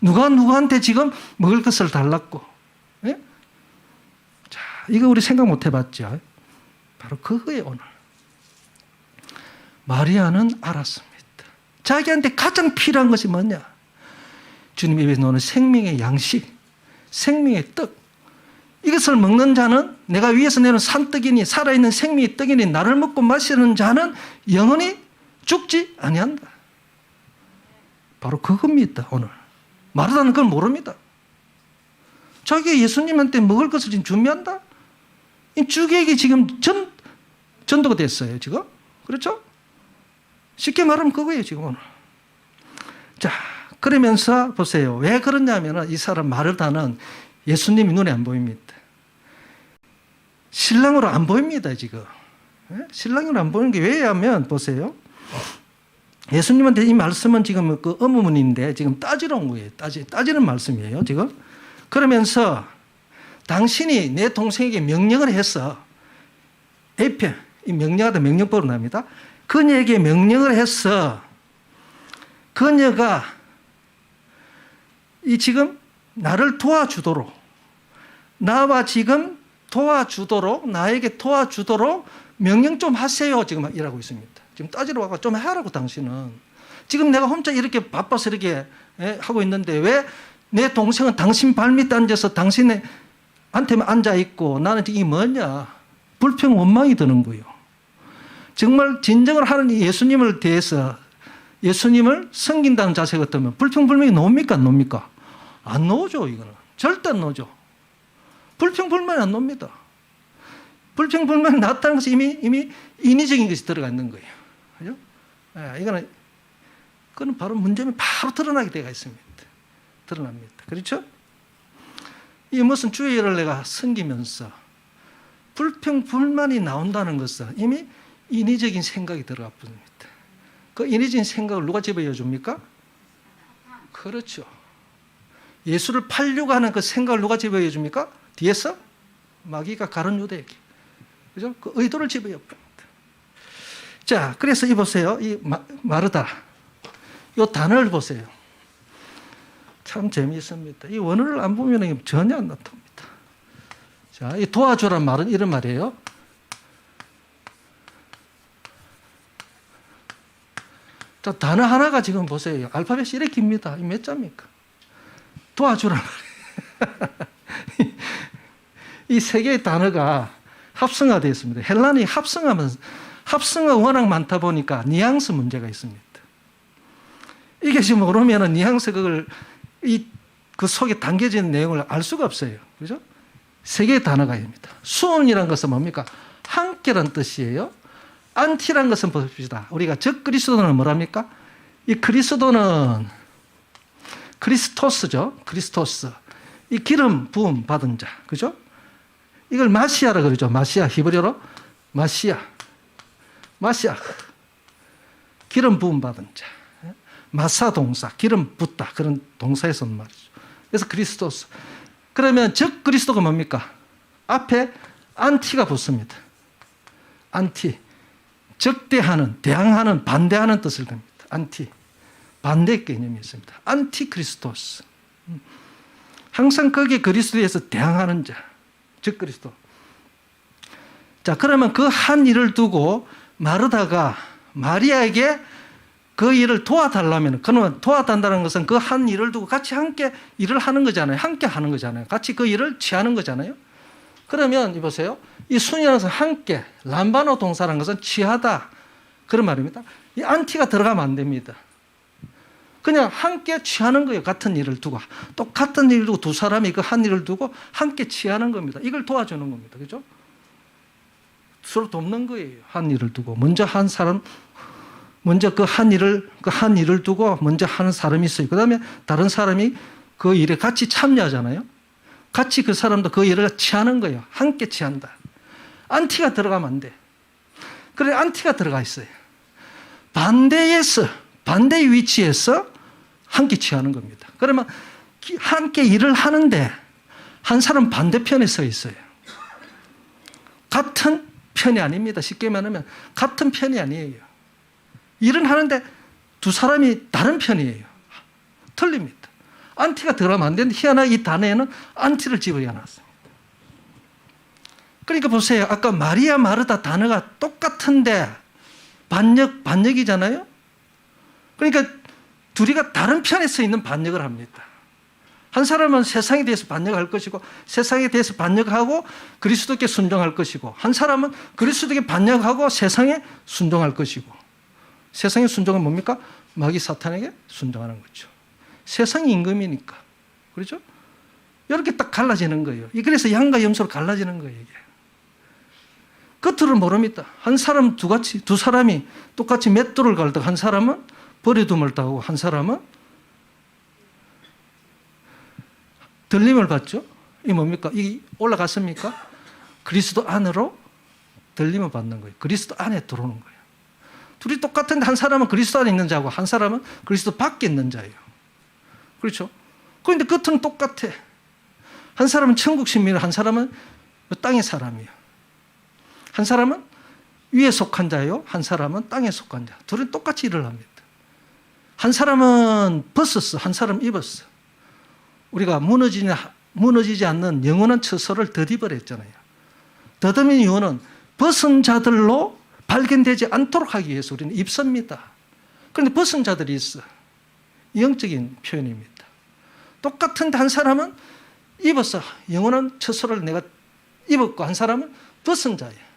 누가 누구한테 지금 먹을 것을 달라고. 예? 자, 이거 우리 생각 못 해봤죠? 바로 그거예요, 오늘. 마리아는 알았습니다. 자기한테 가장 필요한 것이 뭐냐? 주님 입에서 나오는 생명의 양식, 생명의 떡. 이것을 먹는 자는 내가 위에서 내는 산떡이니 살아있는 생명의 떡이니 나를 먹고 마시는 자는 영원히 죽지 아니한다. 바로 그겁니다, 오늘. 마르다는 그걸 모릅니다. 자기가 예수님한테 먹을 것을 지금 준비한다? 이 주객이 지금 전도가 됐어요, 지금. 그렇죠? 쉽게 말하면 그거예요, 지금 오늘. 자, 그러면서 보세요. 왜 그러냐면 이 사람 마르다는 예수님이 눈에 안 보입니다. 신랑으로 안 보입니다, 지금. 신랑으로 안 보이는 게 왜냐하면 보세요. 예수님한테 이 말씀은 지금 그 의문인데 지금 따지러 온 거예요. 따지는 말씀이에요, 지금. 그러면서 당신이 내 동생에게 명령을 해서 에페, 이 명령하다 명령법으로 납니다. 그녀에게 명령을 해서 그녀가 이 지금 나를 도와주도록, 나와 지금 도와주도록, 나에게 도와주도록 명령 좀 하세요. 지금 일하고 있습니다. 지금 따지러 와서 좀 하라고 당신은. 지금 내가 혼자 이렇게 바빠서 이렇게 하고 있는데 왜 내 동생은 당신 발밑에 앉아서 당신한테만 앉아있고 나는 이게 뭐냐. 불평 원망이 드는 거예요. 정말 진정을 하는 예수님을 대해서 예수님을 섬긴다는 자세가 어떠면 불평불만이 나옵니까? 안 나옵니까? 안 나오죠, 이거는. 절대 안 나오죠. 불평불만이 안 나옵니다. 불평불만이 나왔다는 것은 이미 인위적인 것이 들어가 있는 거예요. 그죠? 그거는 바로 문제점이 바로 드러나게 되어 있습니다. 드러납니다. 그렇죠? 이 무슨 주의 일을 내가 섬기면서 불평불만이 나온다는 것은 이미 인위적인 생각이 들어가 버립니다. 그 인위적인 생각을 누가 집어여 줍니까? 그렇죠. 예수를 팔려고 하는 그 생각을 누가 집어여 줍니까? 뒤에서 마귀가 가른 유대에게. 그죠? 그 의도를 집어여 줍니다. 자, 그래서 이 보세요. 이 마르다. 이 단어를 보세요. 참 재미있습니다. 이 원어를 안 보면 전혀 안 나타납니다. 자, 이 도와주란 말은 이런 말이에요. 자, 단어 하나가 지금 보세요. 알파벳이 이렇게 깁니다. 이 몇 자입니까? 도와주란 말이에요. 이 세 개의 단어가 합성화되어 있습니다. 헬란이 합성어가 워낙 많다 보니까 뉘앙스 문제가 있습니다. 이게 지금 모르면 뉘앙스 그 속에 담겨진 내용을 알 수가 없어요. 그죠? 세 개의 단어가 있습니다. 수온이라는 것은 뭡니까? 함께란 뜻이에요. 안티란 것은 봅시다. 우리가 적 그리스도는 뭐랍니까? 이 그리스도는 크리스토스죠. 크리스토스. 이 기름 부음 받은 자. 그죠? 이걸 마시아라 그러죠. 마시아. 히브리어로 마시아. 기름 부음 받은 자. 마사 동사. 기름 붓다. 그런 동사에서 온 말이죠. 그래서 그리스도스. 그러면 적 그리스도가 뭡니까? 앞에 안티가 붙습니다. 안티. 적대하는, 대항하는, 반대하는 뜻을 듭니다. 안티. 반대 개념이 있습니다. 안티크리스토스. 항상 거기에 그리스도에서 대항하는 자. 즉 그리스도. 자, 그러면 그 한 일을 두고 마르다가 마리아에게 그 일을 도와달라면, 그러면 도와달라는 것은 그 한 일을 두고 같이 함께 일을 하는 거잖아요. 함께 하는 거잖아요. 같이 그 일을 취하는 거잖아요. 그러면 보세요. 이 순이라는 것은 함께, 람바노 동사라는 것은 취하다. 그런 말입니다. 이 안티가 들어가면 안 됩니다. 그냥 함께 취하는 거예요. 같은 일을 두고. 똑같은 일을 두고 두 사람이 그 한 일을 두고 함께 취하는 겁니다. 이걸 도와주는 겁니다. 그죠? 서로 돕는 거예요. 한 일을 두고 먼저 한 사람, 먼저 그 한 일을 두고 먼저 하는 사람이 있어요. 그다음에 다른 사람이 그 일에 같이 참여하잖아요. 같이 그 사람도 그 일을 취하는 거예요. 함께 취한다. 안티가 들어가면 안 돼. 그래, 안티가 들어가 있어요. 반대의 위치에서 함께 취하는 겁니다. 그러면 함께 일을 하는데 한 사람 반대편에 서 있어요. 같은 편이 아닙니다. 쉽게 말하면 같은 편이 아니에요. 일은 하는데 두 사람이 다른 편이에요. 틀립니다. 안티가 들어가면 안 되는데 희한하게 이 단어에는 안티를 집어넣어놨어요. 그러니까 보세요. 아까 마리아 마르다 단어가 똑같은데 반역이잖아요. 그러니까 둘이가 다른 편에 서 있는 반역을 합니다. 한 사람은 세상에 대해서 반역할 것이고 세상에 대해서 반역하고 그리스도께 순종할 것이고 한 사람은 그리스도께 반역하고 세상에 순종할 것이고 세상의 순종은 뭡니까? 마귀 사탄에게 순종하는 거죠. 세상이 임금이니까. 그렇죠? 이렇게 딱 갈라지는 거예요. 그래서 양과 염소로 갈라지는 거예요. 이게. 끝을 모릅니다. 한 사람 두 사람이 똑같이 맷돌을 갈다가 한 사람은 버려둠을 당하고 한 사람은 들림을 받죠. 이게 뭡니까? 이게 올라갔습니까? 그리스도 안으로 들림을 받는 거예요. 그리스도 안에 들어오는 거예요. 둘이 똑같은데 한 사람은 그리스도 안에 있는 자고 한 사람은 그리스도 밖에 있는 자예요. 그렇죠? 그런데 끝은 똑같아. 한 사람은 천국 시민, 한 사람은 땅의 사람이에요. 한 사람은 위에 속한 자요, 한 사람은 땅에 속한 자. 둘은 똑같이 일을 합니다. 한 사람은 벗었어, 한 사람은 입었어. 우리가 무너지지 않는 영원한 처소를 덧입으라 했잖아요. 덧입는 이유는 벗은 자들로 발견되지 않도록 하기 위해서 우리는 입습니다. 그런데 벗은 자들이 있어. 영적인 표현입니다. 똑같은데 한 사람은 입었어. 영원한 처소를 내가 입었고 한 사람은 벗은 자예요.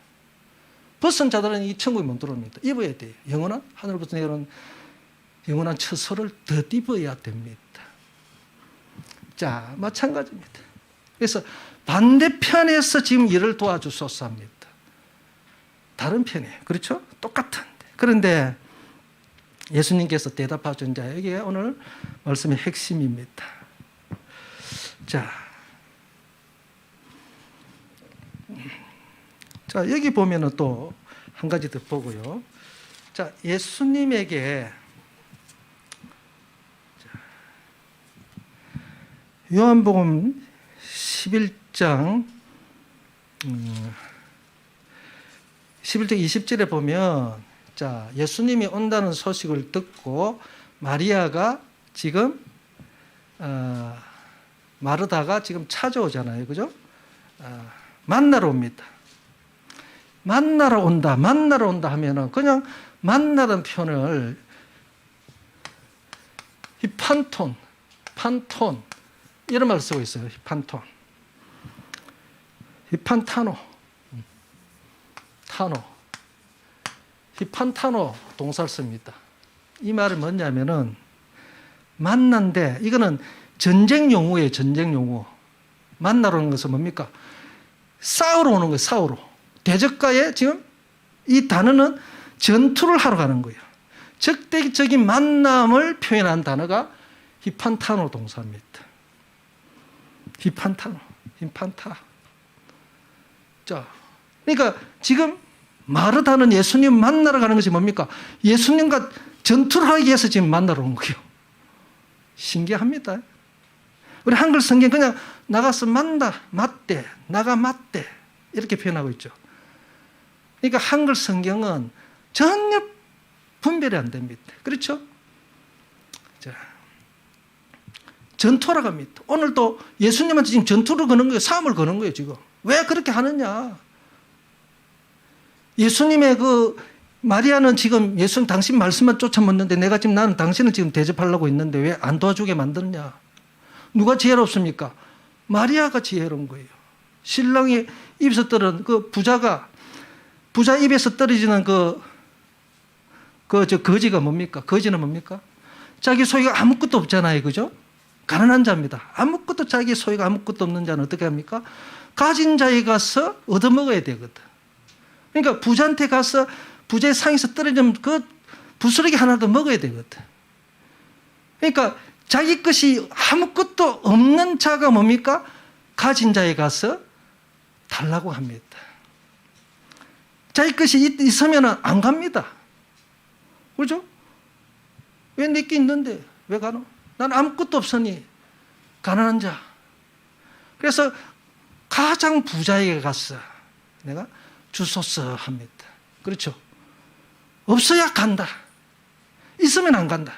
벗은 자들은 이 천국에 못 들어옵니다. 입어야 돼요. 영원한 하늘부터 내려온 영원한 처소를 덧입어야 됩니다. 자, 마찬가지입니다. 그래서 반대편에서 지금 일을 도와주소서 합니다. 다른 편이에요. 그렇죠? 똑같은데. 그런데 예수님께서 대답하신 자, 여기에 오늘 말씀의 핵심입니다. 자, 여기 보면은 또 한 가지 더 보고요. 자, 예수님에게 요한복음 11장 20절에 보면 자, 예수님이 온다는 소식을 듣고 마리아가 지금 마르다가 지금 찾아오잖아요. 그죠? 만나러 옵니다. 만나러 온다 하면은 그냥 만나는 표현을 히판톤 이런 말을 쓰고 있어요. 히판타노 동사를 씁니다. 이 말은 뭐냐면은 만난데 이거는 전쟁 용어예요. 전쟁 용어. 만나러 오는 것은 뭡니까? 싸우러 오는 거예요. 싸우러. 대적과의 지금 이 단어는 전투를 하러 가는 거예요. 적대적인 만남을 표현한 단어가 히판타노 동사입니다. 히판타. 자, 그러니까 지금 마르다는 예수님 만나러 가는 것이 뭡니까? 예수님과 전투를 하기 위해서 지금 만나러 온 거예요. 신기합니다. 우리 한글 성경 그냥 나가서 맞대, 나가 맞대 이렇게 표현하고 있죠. 그러니까 한글 성경은 전혀 분별이 안 됩니다. 그렇죠? 자, 전투하러 갑니다. 오늘도 예수님한테 지금 전투를 거는 거예요. 싸움을 거는 거예요, 지금. 왜 그렇게 하느냐? 예수님의 마리아는 지금 예수님 당신 말씀만 쫓아먹는데 나는 당신을 지금 대접하려고 있는데 왜 안 도와주게 만드느냐? 누가 지혜롭습니까? 마리아가 지혜로운 거예요. 신랑이 입에서 떨어진 부자 입에서 떨어지는 거지가 뭡니까? 거지는 뭡니까? 자기 소유가 아무것도 없잖아요. 그죠? 가난한 자입니다. 자기 소유가 아무것도 없는 자는 어떻게 합니까? 가진 자에 가서 얻어먹어야 되거든. 그러니까 부자한테 가서 부자의 상에서 떨어지면 그 부스러기 하나 더 먹어야 되거든. 그러니까 자기 것이 아무것도 없는 자가 뭡니까? 가진 자에 가서 달라고 합니다. 자기 것이 있으면 안 갑니다. 그죠? 왜 내게 있는데 왜 가노? 난 아무것도 없으니 가난한 자. 그래서 가장 부자에게 가서 내가 주소서 합니다. 그렇죠? 없어야 간다. 있으면 안 간다.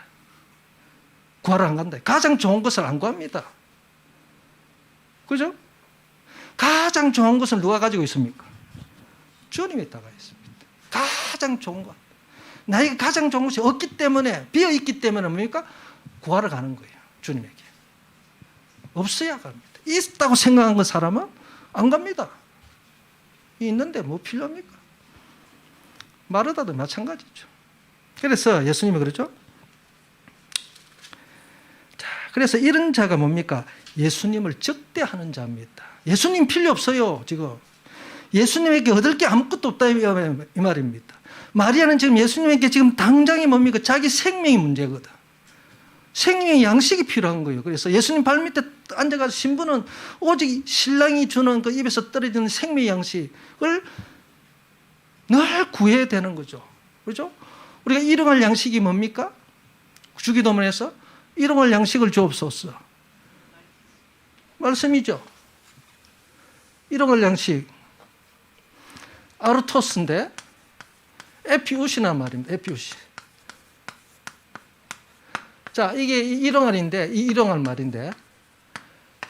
구하러 안 간다. 가장 좋은 것을 안 구합니다. 그죠? 가장 좋은 것을 누가 가지고 있습니까? 주님이 다가 있습니다. 가장 좋은 것. 나에게 가장 좋은 것이 없기 때문에, 비어있기 때문에 뭡니까? 구하러 가는 거예요. 주님에게. 없어야 갑니다. 있다고 생각한 그 사람은 안 갑니다. 있는데 뭐 필요합니까? 마르다도 마찬가지죠. 그래서 예수님이 그러죠. 자, 그래서 이런 자가 뭡니까? 예수님을 적대하는 자입니다. 예수님 필요 없어요, 지금. 예수님에게 얻을 게 아무것도 없다 이 말입니다. 마리아는 지금 예수님에게 지금 당장이 뭡니까? 자기 생명이 문제거든. 생명의 양식이 필요한 거예요. 그래서 예수님 발밑에 앉아가서 신부는 오직 신랑이 주는 그 입에서 떨어지는 생명의 양식을 늘 구해야 되는 거죠. 그렇죠? 우리가 일용할 양식이 뭡니까? 주기도문에서 일용할 양식을 주옵소서. 말씀이죠. 일용할 양식. 아르토스인데 에피우시란 말입니다. 에피우시. 자, 이게 일용할인데, 이 일용할 말인데,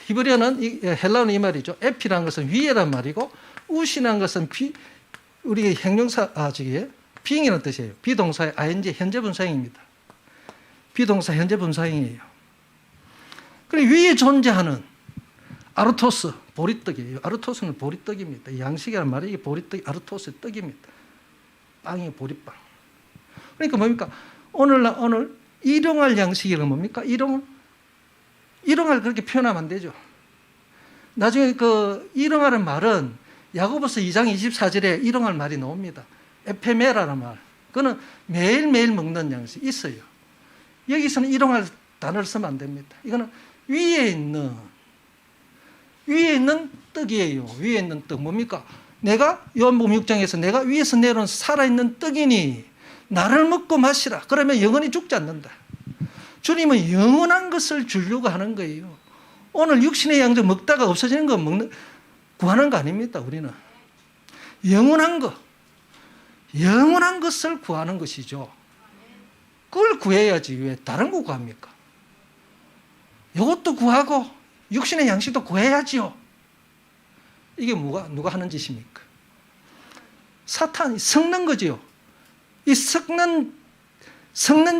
히브리어는, 헬라어는 이 말이죠. 에피라는 것은 위에란 말이고, 우시라는 것은 우리 형용사, 비행이라는 뜻이에요. 비동사의 ing, 현재 분사형입니다. 비동사 현재 분사형이에요. 그리고 위에 존재하는 아르토스, 보리떡이에요. 아르토스는 보리떡입니다. 이 양식이란 말이 이게 보리떡, 아르토스의 떡입니다. 빵이 보리빵. 그러니까 뭡니까? 오늘 일용할 양식이란 뭡니까? 일용할 그렇게 표현하면 안 되죠. 나중에 그 일용하는 말은 야고보서 2장 24절에 일용할 말이 나옵니다. 에페메라는 말. 그거는 매일매일 먹는 양식 있어요. 여기서는 일용할 단어를 쓰면 안 됩니다. 이거는 위에 있는 떡이에요. 위에 있는 떡. 뭡니까? 내가 요한복음 6장에서 내가 위에서 내려온 살아있는 떡이니 나를 먹고 마시라. 그러면 영원히 죽지 않는다. 주님은 영원한 것을 주려고 하는 거예요. 오늘 육신의 양적 먹다가 없어지는 거 구하는 거 아닙니다. 우리는 영원한 것을 구하는 것이죠. 그걸 구해야지 왜 다른 거 구합니까? 이것도 구하고 육신의 양식도 구해야지요. 이게 누가 하는 짓입니까? 사탄이 섞는 거지요. 이 섞는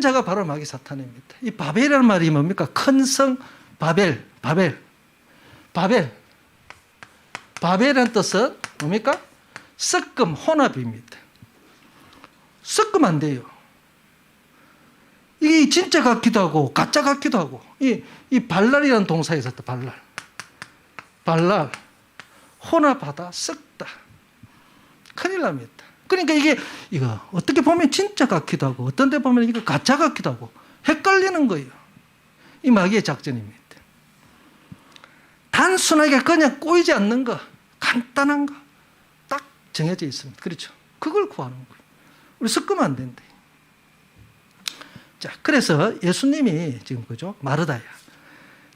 자가 바로 마귀 사탄입니다. 이 바벨이라는 말이 뭡니까? 큰 성 바벨이라는 뜻은 뭡니까? 섞음, 혼합입니다. 섞으면 안 돼요. 이게 진짜 같기도 하고 가짜 같기도 하고 이 발랄이라는 동사에 있었다. 발랄 혼합하다, 섞다. 큰일 납니다. 그러니까 이거 어떻게 보면 진짜 같기도 하고 어떤 데 보면 이거 가짜 같기도 하고 헷갈리는 거예요. 이 마귀의 작전입니다. 단순하게 그냥 꼬이지 않는 거, 간단한 거 딱 정해져 있습니다. 그렇죠? 그걸 구하는 거예요. 우리 섞으면 안 된대. 자, 그래서 예수님이 지금 그죠? 마르다야.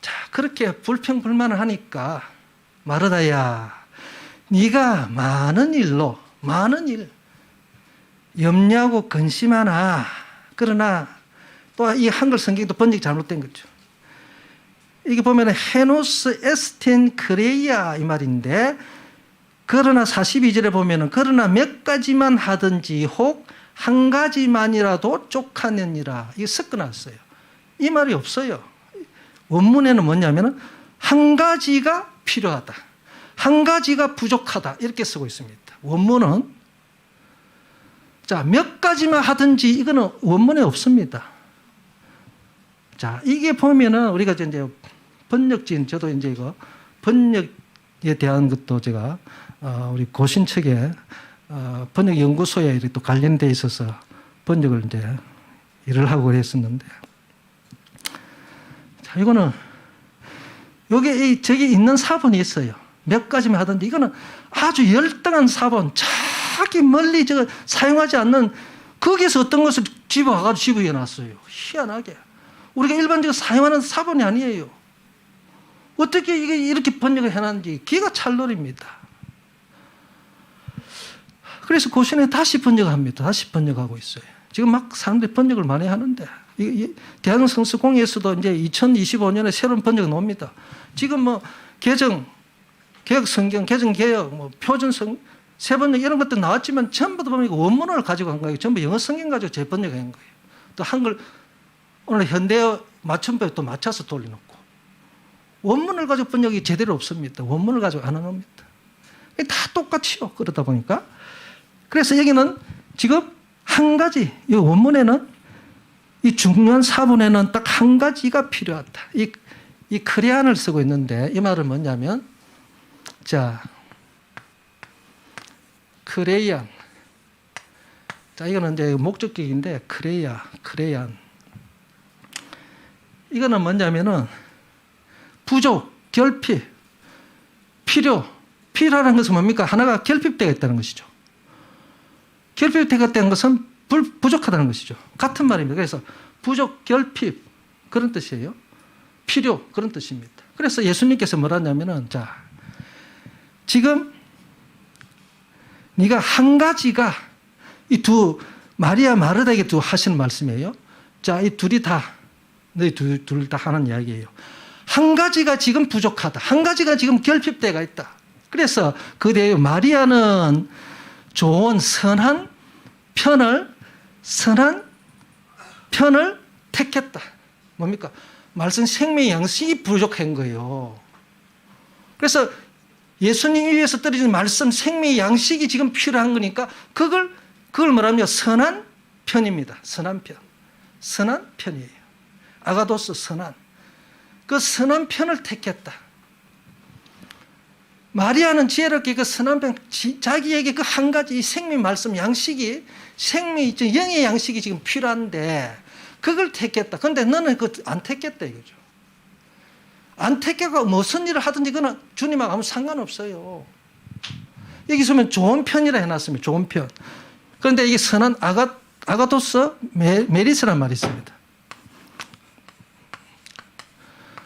자, 그렇게 불평불만을 하니까 마르다야, 네가 많은 일 염려하고 근심하나. 그러나 또 이 한글 성경도 번역이 잘못된 거죠. 이게 보면 헤노스 에스텐 크레이아 이 말인데, 그러나 42절에 보면은 그러나 몇 가지만 하든지 혹 한 가지만이라도 족하느니라. 이게 섞어놨어요. 이 말이 없어요. 원문에는 뭐냐면은 한 가지가 필요하다, 한 가지가 부족하다 이렇게 쓰고 있습니다. 원문은 자, 몇 가지만 하든지 이거는 원문에 없습니다. 자, 이게 보면은 우리가 이제 번역진, 저도 이제 이거 번역에 대한 것도 제가 우리 고신 측에 번역 연구소에 이렇게 또 관련돼 있어서 번역을 이제 일을 하고 그랬었는데, 자, 이거는 여기 저기 있는 사본이 있어요. 몇 가지만 하던데 이거는 아주 열등한 사본, 저기 멀리 저 사용하지 않는 거기에서 어떤 것을 집어와가지고 집어넣어놨어요. 희한하게. 우리가 일반적으로 사용하는 사본이 아니에요. 어떻게 이게 이렇게 번역을 해놨는지 기가 찰놀입니다. 그래서 고신에 다시 번역합니다. 다시 번역하고 있어요. 지금 막 사람들이 번역을 많이 하는데, 대한성서공회에서도 이제 2025년에 새로운 번역이 나옵니다. 지금 뭐 개정, 개혁 성경, 개정 개혁, 뭐 표준 새 번역 이런 것도 나왔지만 전부 다 보면 원문을 가지고 한 거예요. 전부 영어 성경 가지고 재번역한 거예요. 또 한글 오늘 현대어 맞춤법에 또 맞춰서 돌려놓고 원문을 가지고 번역이 제대로 없습니다. 원문을 가지고 안 해놓습니다. 다 똑같이요. 그러다 보니까. 그래서 여기는 지금 한 가지, 이 원문에는 이 중요한 사본에는 딱 한 가지가 필요하다. 이 크레안을 쓰고 있는데 이 말은 뭐냐면, 자, 크레이안. 자, 이거는 이제 목적격인데 크레이안. 이거는 뭐냐면은 부족, 결핍, 필요라는 것은 뭡니까? 하나가 결핍되어 있다는 것이죠. 결핍되어 있다는 것은 부족하다는 것이죠. 같은 말입니다. 그래서 부족, 결핍 그런 뜻이에요. 필요 그런 뜻입니다. 그래서 예수님께서 뭐라 하냐면은, 자, 지금 네가 한 가지가 이 두 마리아 마르다에게 두 하시는 말씀이에요. 자, 이 둘이 다 너희 둘 다 하는 이야기예요. 한 가지가 지금 부족하다. 한 가지가 지금 결핍되어 있다. 그래서 그 뒤에 마리아는 좋은 선한 편을 택했다. 뭡니까? 말씀 생명의 양식이 부족한 거예요. 그래서 예수님 위에서 떨어진 말씀 생명의 양식이 지금 필요한 거니까 그걸 뭐라며? 선한 편입니다. 선한 편이에요. 아가도스 선한. 그 선한 편을 택했다. 마리아는 지혜롭게 그 선한 편, 자기에게 그 한 가지 이 생명 말씀 양식이 영의 양식이 지금 필요한데 그걸 택했다. 그런데 너는 그거 안 택했다 이거죠. 안 택하고 무슨 일을 하든지 그건 주님하고 아무 상관없어요. 여기서 보면 좋은 편이라 해놨습니다. 좋은 편. 그런데 이게 선한 아가도스 메리스란 말이 있습니다.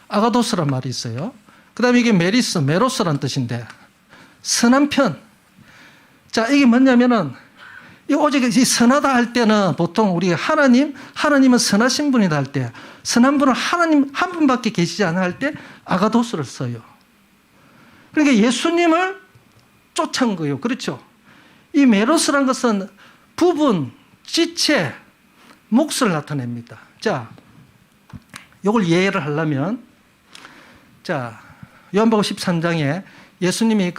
아가도스란 말이 있어요. 그 다음에 이게 메로스란 뜻인데, 선한 편. 자, 이게 뭐냐면은, 오직 이 선하다 할 때는 보통 우리가 하나님은 선하신 분이다 할 때, 선한 분은 하나님 한 분밖에 계시지 않아 할 때, 아가도스를 써요. 그러니까 예수님을 쫓은 거예요. 그렇죠? 이 메로스란 것은 부분, 지체, 몫을 나타냅니다. 자, 이걸 이해를 하려면, 자, 요한복음 13장에 예수님이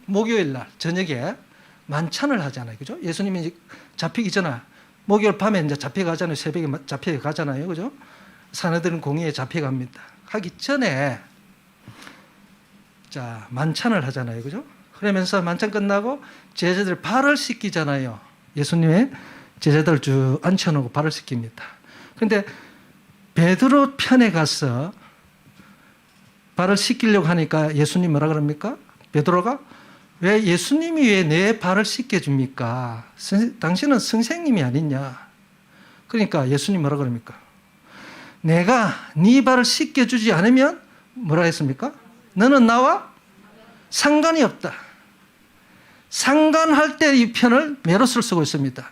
목요일 날 저녁에 만찬을 하잖아요. 그죠? 예수님이 이제 잡히기 전에 목요일 밤에 이제 잡혀가잖아요. 새벽에 잡혀가잖아요. 그죠? 사내들은 공의에 잡혀갑니다. 하기 전에 자, 만찬을 하잖아요. 그죠? 그러면서 만찬 끝나고 제자들 발을 씻기잖아요. 예수님의 제자들 쭉 앉혀놓고 발을 씻깁니다. 그런데 베드로 편에 가서 발을 씻기려고 하니까 예수님 뭐라 그럽니까? 베드로가 왜 예수님이 왜 내 발을 씻겨줍니까? 당신은 선생님이 아니냐? 그러니까 예수님 뭐라 그럽니까? 내가 네 발을 씻겨주지 않으면 뭐라 했습니까? 너는 나와 상관이 없다. 상관할 때 이 편을 메로스를 쓰고 있습니다.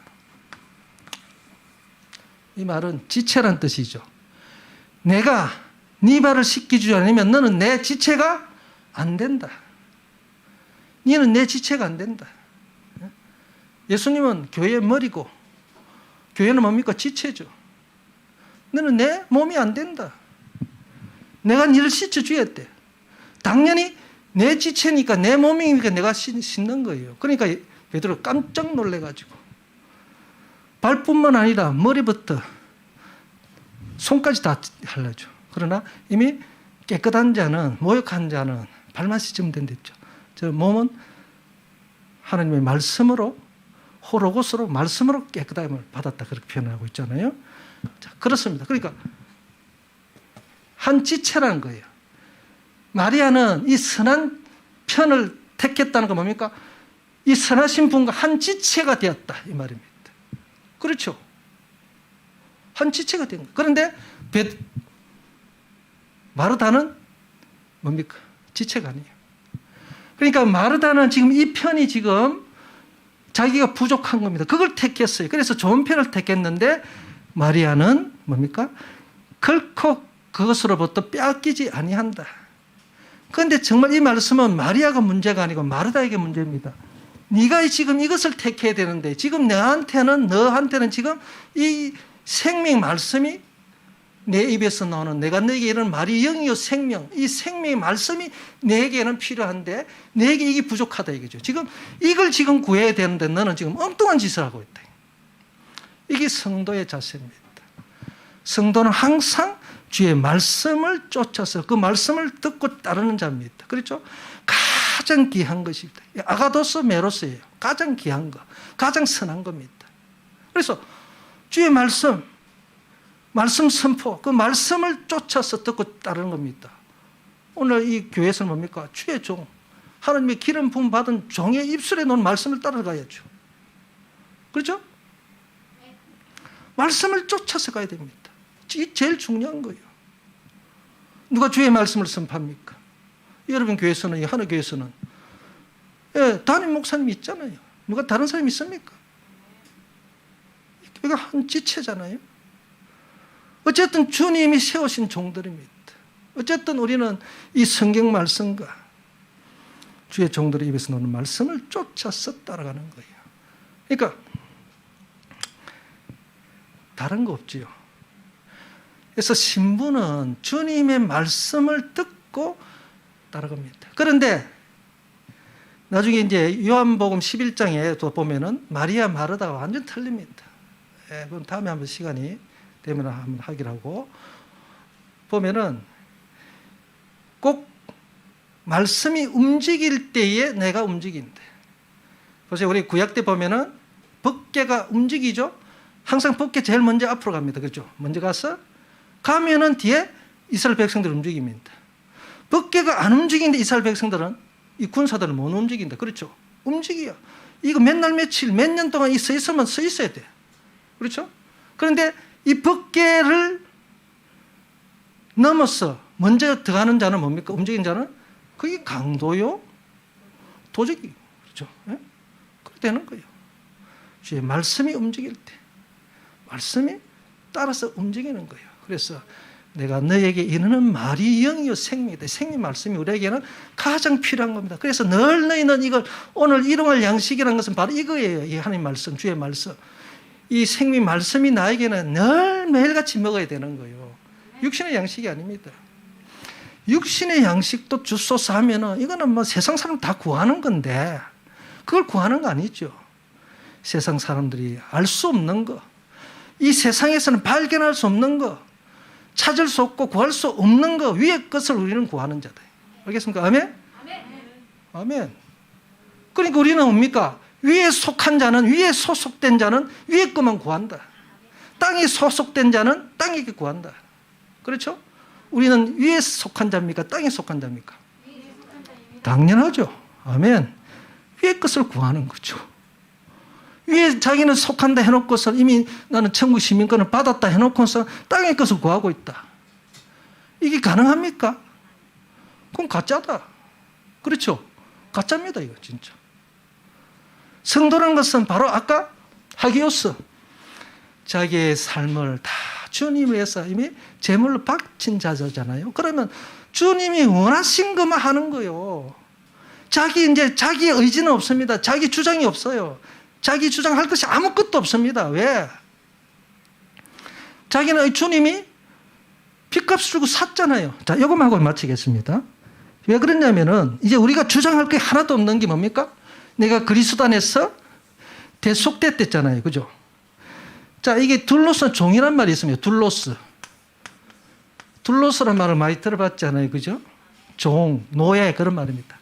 이 말은 지체란 뜻이죠. 내가 네 발을 씻기주지 않으면 너는 내 지체가 안 된다. 너는 내 지체가 안 된다. 예수님은 교회의 머리고 교회는 뭡니까? 지체죠. 너는 내 몸이 안 된다. 내가 너를 씻어줘야 돼. 당연히 내 지체니까 내 몸이니까 내가 씻는 거예요. 그러니까 베드로 깜짝 놀래가지고 발뿐만 아니라 머리부터 손까지 다 할라죠. 그러나 이미 깨끗한 자는, 모욕한 자는 발만 씻으면 된댔죠. 저 몸은 하나님의 말씀으로 호로고스로 말씀으로 깨끗함을 받았다 그렇게 표현하고 있잖아요. 자, 그렇습니다. 그러니까 한 지체라는 거예요. 마리아는 이 선한 편을 택했다는 건 뭡니까? 이 선하신 분과 한 지체가 되었다 이 말입니다. 그렇죠? 한 지체가 된 거예요. 그런데 마르다는 뭡니까? 지체가 아니에요. 그러니까 마르다는 지금 이 편이 지금 자기가 부족한 겁니다. 그걸 택했어요. 그래서 좋은 편을 택했는데 마리아는 뭡니까? 결코 그것으로부터 빼앗기지 아니한다. 그런데 정말 이 말씀은 마리아가 문제가 아니고 마르다에게 문제입니다. 네가 지금 이것을 택해야 되는데 지금 너한테는 지금 이 생명 말씀이 내 입에서 나오는 내가 너에게 이르는 말이 영이요 생명, 이 생명의 말씀이 내게는 필요한데 내게 이게 부족하다 이거죠. 지금 이걸 지금 구해야 되는데 너는 지금 엉뚱한 짓을 하고 있다. 이게 성도의 자세입니다. 성도는 항상 주의 말씀을 쫓아서 그 말씀을 듣고 따르는 자입니다. 그렇죠? 가장 귀한 것입니다. 아가도스 메로스예요. 가장 귀한 거, 가장 선한 겁니다. 그래서 주의 말씀 선포, 그 말씀을 쫓아서 듣고 따르는 겁니다. 오늘 이 교회에서는 뭡니까? 주의 종, 하나님의 기름 부음 받은 종의 입술에 놓은 말씀을 따라가야죠. 그렇죠? 말씀을 쫓아서 가야 됩니다. 이게 제일 중요한 거예요. 누가 주의 말씀을 선포합니까? 여러분 교회에서는, 하나 교회에서는 담임 목사님이 있잖아요. 누가 다른 사람이 있습니까? 교회가 한 지체잖아요. 어쨌든 주님이 세우신 종들입니다. 어쨌든 우리는 이 성경 말씀과 주의 종들의 입에서 나오는 말씀을 쫓아서 따라가는 거예요. 그러니까 다른 거 없지요. 그래서 신부는 주님의 말씀을 듣고 따라갑니다. 그런데 나중에 이제 요한복음 11장에 또 보면은 마리아 마르다가 완전 틀립니다. 그건 다음에 한번 시간이 되면 한번 하기로 하고 보면은 꼭 말씀이 움직일 때에 내가 움직인대. 보세요. 우리 구약 때 보면은 법궤가 움직이죠. 항상 법궤 제일 먼저 앞으로 갑니다. 그렇죠? 먼저 가면은 뒤에 이스라엘 백성들 움직입니다. 법궤가 안 움직이는데 이스라엘 백성들은 이 군사들은 못 움직인다. 그렇죠? 움직여. 이거 몇 날 며칠 몇 년 동안 서 있으면 서 있어야 돼. 그렇죠? 그런데 이 법궤를 넘어서 먼저 들어가는 자는 뭡니까? 움직이는 자는 그게 강도요, 도적이 그렇죠? 예? 그렇게 되는 거예요. 주의 말씀이 움직일 때, 말씀이 따라서 움직이는 거예요. 그래서 내가 너에게 이르는 말이 영이요 생명이다. 생명 말씀이 우리에게는 가장 필요한 겁니다. 그래서 늘 너희는 이걸 오늘 일용할 양식이라는 것은 바로 이거예요. 이 하나님 말씀, 주의 말씀. 이 생명 말씀이 나에게는 늘 매일같이 먹어야 되는 거예요. 육신의 양식이 아닙니다. 육신의 양식도 주소서 하면은 이거는 뭐 세상 사람 다 구하는 건데 그걸 구하는 거 아니죠. 세상 사람들이 알 수 없는 거, 이 세상에서는 발견할 수 없는 거, 찾을 수 없고 구할 수 없는 거 위의 것을 우리는 구하는 자다. 알겠습니까? 아멘? 아멘. 그러니까 우리는 뭡니까? 위에 속한 자는, 위에 소속된 자는 위에 것만 구한다. 땅에 소속된 자는 땅에게 구한다. 그렇죠? 우리는 위에 속한 자입니까? 땅에 속한 자입니까? 당연하죠. 아멘. 위에 것을 구하는 거죠. 위에 자기는 속한다 해놓고서 이미 나는 천국 시민권을 받았다 해놓고서 땅의 것을 구하고 있다. 이게 가능합니까? 그건 가짜다. 그렇죠? 가짜입니다, 이거 진짜. 성도라는 것은 바로 아까 하기오스, 자기의 삶을 다 주님을 위해서 이미 제물로 바친 자잖아요. 그러면 주님이 원하신 것만 하는 거예요. 자기의 의지는 없습니다. 자기 주장이 없어요. 자기 주장할 것이 아무것도 없습니다. 왜? 자기는 주님이 핏값 주고 샀잖아요. 자, 이것만 하고 마치겠습니다. 왜 그러냐면은 이제 우리가 주장할 게 하나도 없는 게 뭡니까? 내가 그리스도 안에서 대속됐댔잖아요. 그죠? 자, 이게 둘로스 종이란 말이 있습니다. 둘로스란 말을 많이 들어봤잖아요. 그죠? 종, 노예 그런 말입니다.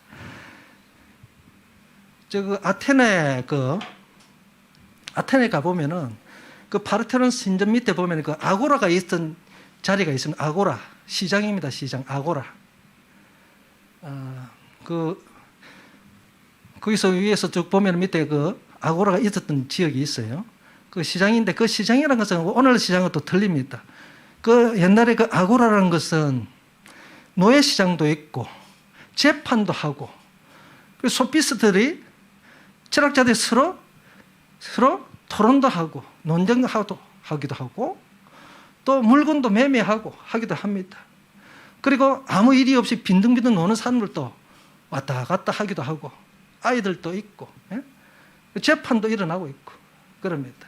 그 아테네 가보면은 그 파르테논 신전 밑에 보면 그 아고라가 있던 자리가 있습니다. 아고라. 시장입니다. 시장. 아고라. 거기서 위에서 쭉 보면 밑에 그 아고라가 있었던 지역이 있어요. 그 시장인데 그 시장이라는 것은 오늘 시장은 또 틀립니다. 그 옛날에 그 아고라라는 것은 노예 시장도 있고 재판도 하고 그 소피스트들이 철학자들이 서로 토론도 하고 논쟁도 하기도 하고 또 물건도 매매하고 하기도 합니다. 그리고 아무 일이 없이 빈둥빈둥 노는 사람들도 왔다 갔다 하기도 하고 아이들도 있고 재판도 일어나고 있고 그럽니다.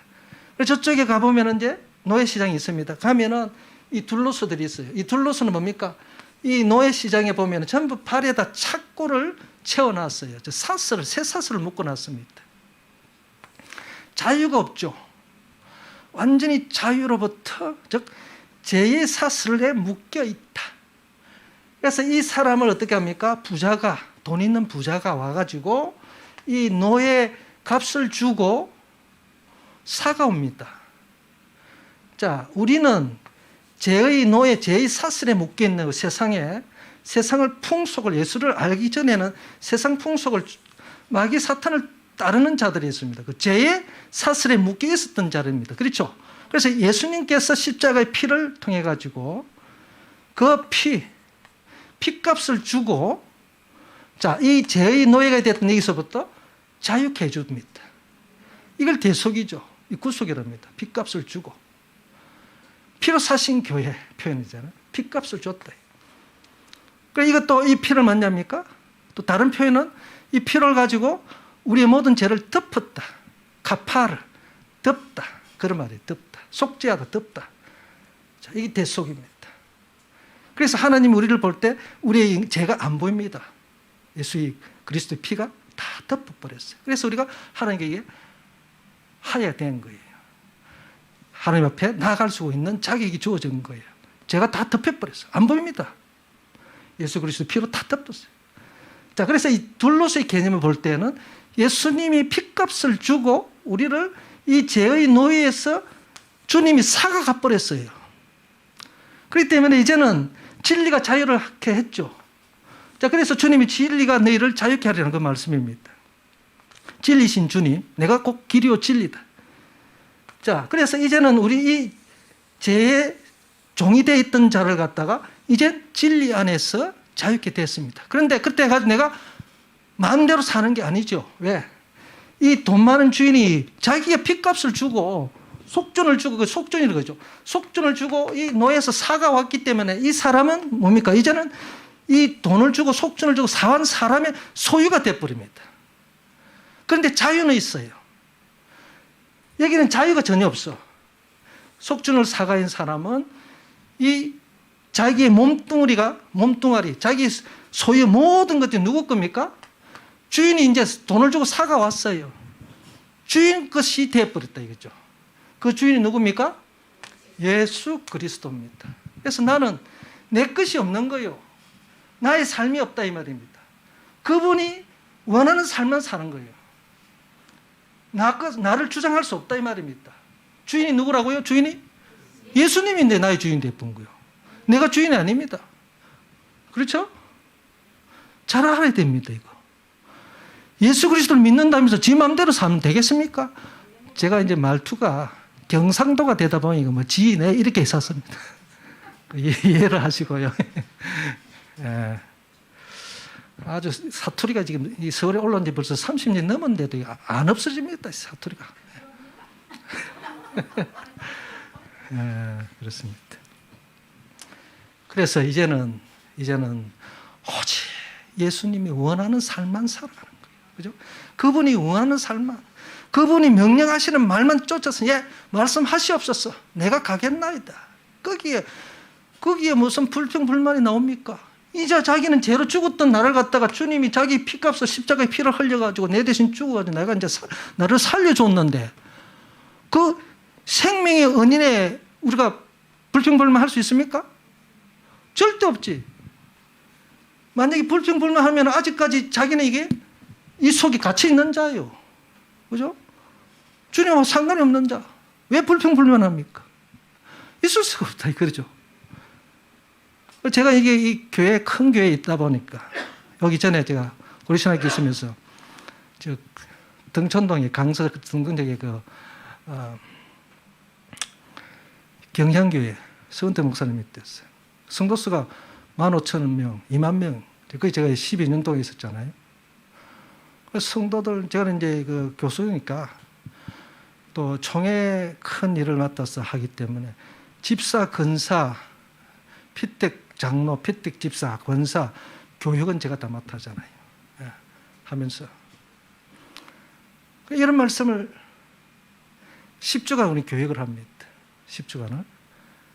저쪽에 가보면 이제 노예시장이 있습니다. 가면은 이 둘로스들이 있어요. 이 둘로스는 뭡니까? 이 노예시장에 보면 전부 발에다 착고를 채워놨어요. 쇠사슬을 묶어놨습니다. 자유가 없죠. 완전히 자유로부터 즉 죄의 사슬에 묶여 있다. 그래서 이 사람을 어떻게 합니까? 부자가, 돈 있는 부자가 와가지고 이 노예 값을 주고 사가옵니다. 자, 우리는 죄의 노예, 죄의 사슬에 묶여 있는 세상을 풍속을, 예수를 알기 전에는 세상 풍속을 마귀 사탄을 따르는 자들이 있습니다. 그 죄의 사슬에 묶여 있었던 자들입니다. 그렇죠? 그래서 예수님께서 십자가의 피를 통해 가지고 그 피값을 주고 자, 이 죄의 노예가 됐던 여기서부터 자유케 해줍니다. 이걸 대속이죠. 이 구속이랍니다. 피값을 주고. 피로 사신 교회 표현이잖아요. 피값을 줬다. 그러니까 이것도 이 피를 뭐냐입니까? 또 다른 표현은 이 피를 가지고 우리의 모든 죄를 덮었다. 카파를 덮다. 그런 말이에요. 덮다. 속죄하다. 덮다. 자, 이게 대속입니다. 그래서 하나님 우리를 볼 때 우리의 죄가 안 보입니다. 예수의 그리스도의 피가 다 덮어버렸어요. 그래서 우리가 하나님께 하야 된 거예요. 하나님 앞에 나아갈 수 있는 자격이 주어진 거예요. 제가 다 덮여버렸어요. 안 보입니다. 예수 그리스도 피로 다 덮었어요. 자, 그래서 이 둘로서의 개념을 볼 때는 예수님이 피값을 주고 우리를 이 죄의 노예에서 주님이 사가가 버렸어요. 그렇기 때문에 이제는 진리가 자유를 하게 했죠. 자, 그래서 주님이 진리가 너희를 자유케 하려는 그 말씀입니다. 진리신 주님, 내가 곧 길이요 진리다. 자, 그래서 이제는 우리 이 죄의 종이 되어 있던 자를 갖다가 이제 진리 안에서 자유케 됐습니다. 그런데 그때 가지고 내가 마음대로 사는 게 아니죠. 왜? 이 돈 많은 주인이 자기가 핏값을 주고 속전을 주고, 그 속전이라는 거죠. 속전을 주고 이 노예에서 사가 왔기 때문에 이 사람은 뭡니까? 이제는 이 돈을 주고 속전을 주고 사온 사람의 소유가 돼버립니다. 그런데 자유는 있어요. 여기는 자유가 전혀 없어. 속전을 사가인 사람은 이 자기의 몸뚱아리, 자기 소유 모든 것들이 누구 겁니까? 주인이 이제 돈을 주고 사가 왔어요. 주인 것이 되어버렸다 이거죠. 그 주인이 누굽니까? 예수 그리스도입니다. 그래서 나는 내 것이 없는 거예요. 나의 삶이 없다 이 말입니다. 그분이 원하는 삶만 사는 거예요. 나를 주장할 수 없다 이 말입니다. 주인이 누구라고요? 주인이 예수님인데 나의 주인 되어본 거예요. 내가 주인이 아닙니다. 그렇죠? 잘 알아야 됩니다 이거. 예수 그리스도를 믿는다면서 지 마음대로 살면 되겠습니까? 제가 이제 말투가 경상도가 되다 보니 이거 지네 이렇게 있었습니다. 이해를 하시고요. 예. 아주 사투리가 지금 이 서울에 올라온 지 벌써 30년 넘었는데도 안 없어집니다, 사투리가. 예, 그렇습니다. 그래서 이제는 오직 예수님이 원하는 삶만 살아가는 거예요. 그죠? 그분이 원하는 삶만, 그분이 명령하시는 말만 쫓아서, 예, 말씀하시옵소서. 내가 가겠나이다. 거기에 무슨 불평불만이 나옵니까? 이제 자기는 죄로 죽었던 나를 갖다가 주님이 자기 피값을 십자가의 피를 흘려가지고 내 대신 죽어가지고 내가 이제 나를 살려줬는데 그 생명의 은인에 우리가 불평불만 할 수 있습니까? 절대 없지. 만약에 불평불만하면 아직까지 자기는 이게 이 속에 갇혀 있는 자요. 그죠? 주님하고 상관이 없는 자. 왜 불평불만합니까? 있을 수가 없다. 그러죠. 제가 이게 이 교회, 큰 교회에 있다 보니까, 여기 전에 제가 고리신학교 있으면서, 등촌동에 강서 등등역에 경향교회 서은태 목사님이 있었어요. 성도수가 15,000명, 2만 명. 거기 제가 12년 동안 있었잖아요. 그래서 성도들, 제가 이제 그 교수니까 또 총회 큰 일을 맡아서 하기 때문에 집사, 건사, 피택 장로, 피택 집사, 권사, 교육은 제가 다 맡아잖아요. 예, 하면서. 이런 말씀을 10주간 우리 교육을 합니다. 10주간을.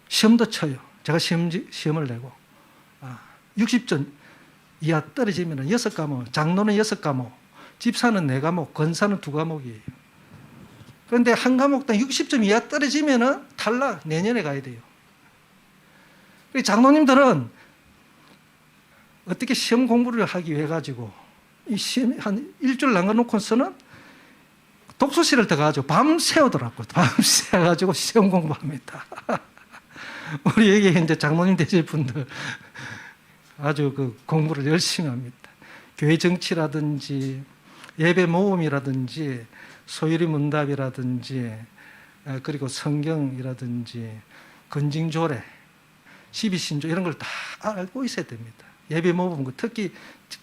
시험도 쳐요. 제가 시험을 내고 60점 이하 떨어지면 6과목, 장로는 6과목, 집사는 4과목, 권사는 2과목이에요. 그런데 한 과목당 60점 이하 떨어지면 탈락, 내년에 가야 돼요. 장로님들은 어떻게 시험 공부를 하기 위해 가지고 이 시험 한 일주일 남겨놓고서는 독서실을 들어가지고 밤새우더라고요. 밤새가지고 시험 공부합니다. 우리 여기 이제 장로님 되실 분들 아주 그 공부를 열심히 합니다. 교회 정치라든지 예배 모험이라든지 소유리 문답이라든지 그리고 성경이라든지 건징조례, 12신조 이런 걸 다 알고 있어야 됩니다. 예배 모범, 특히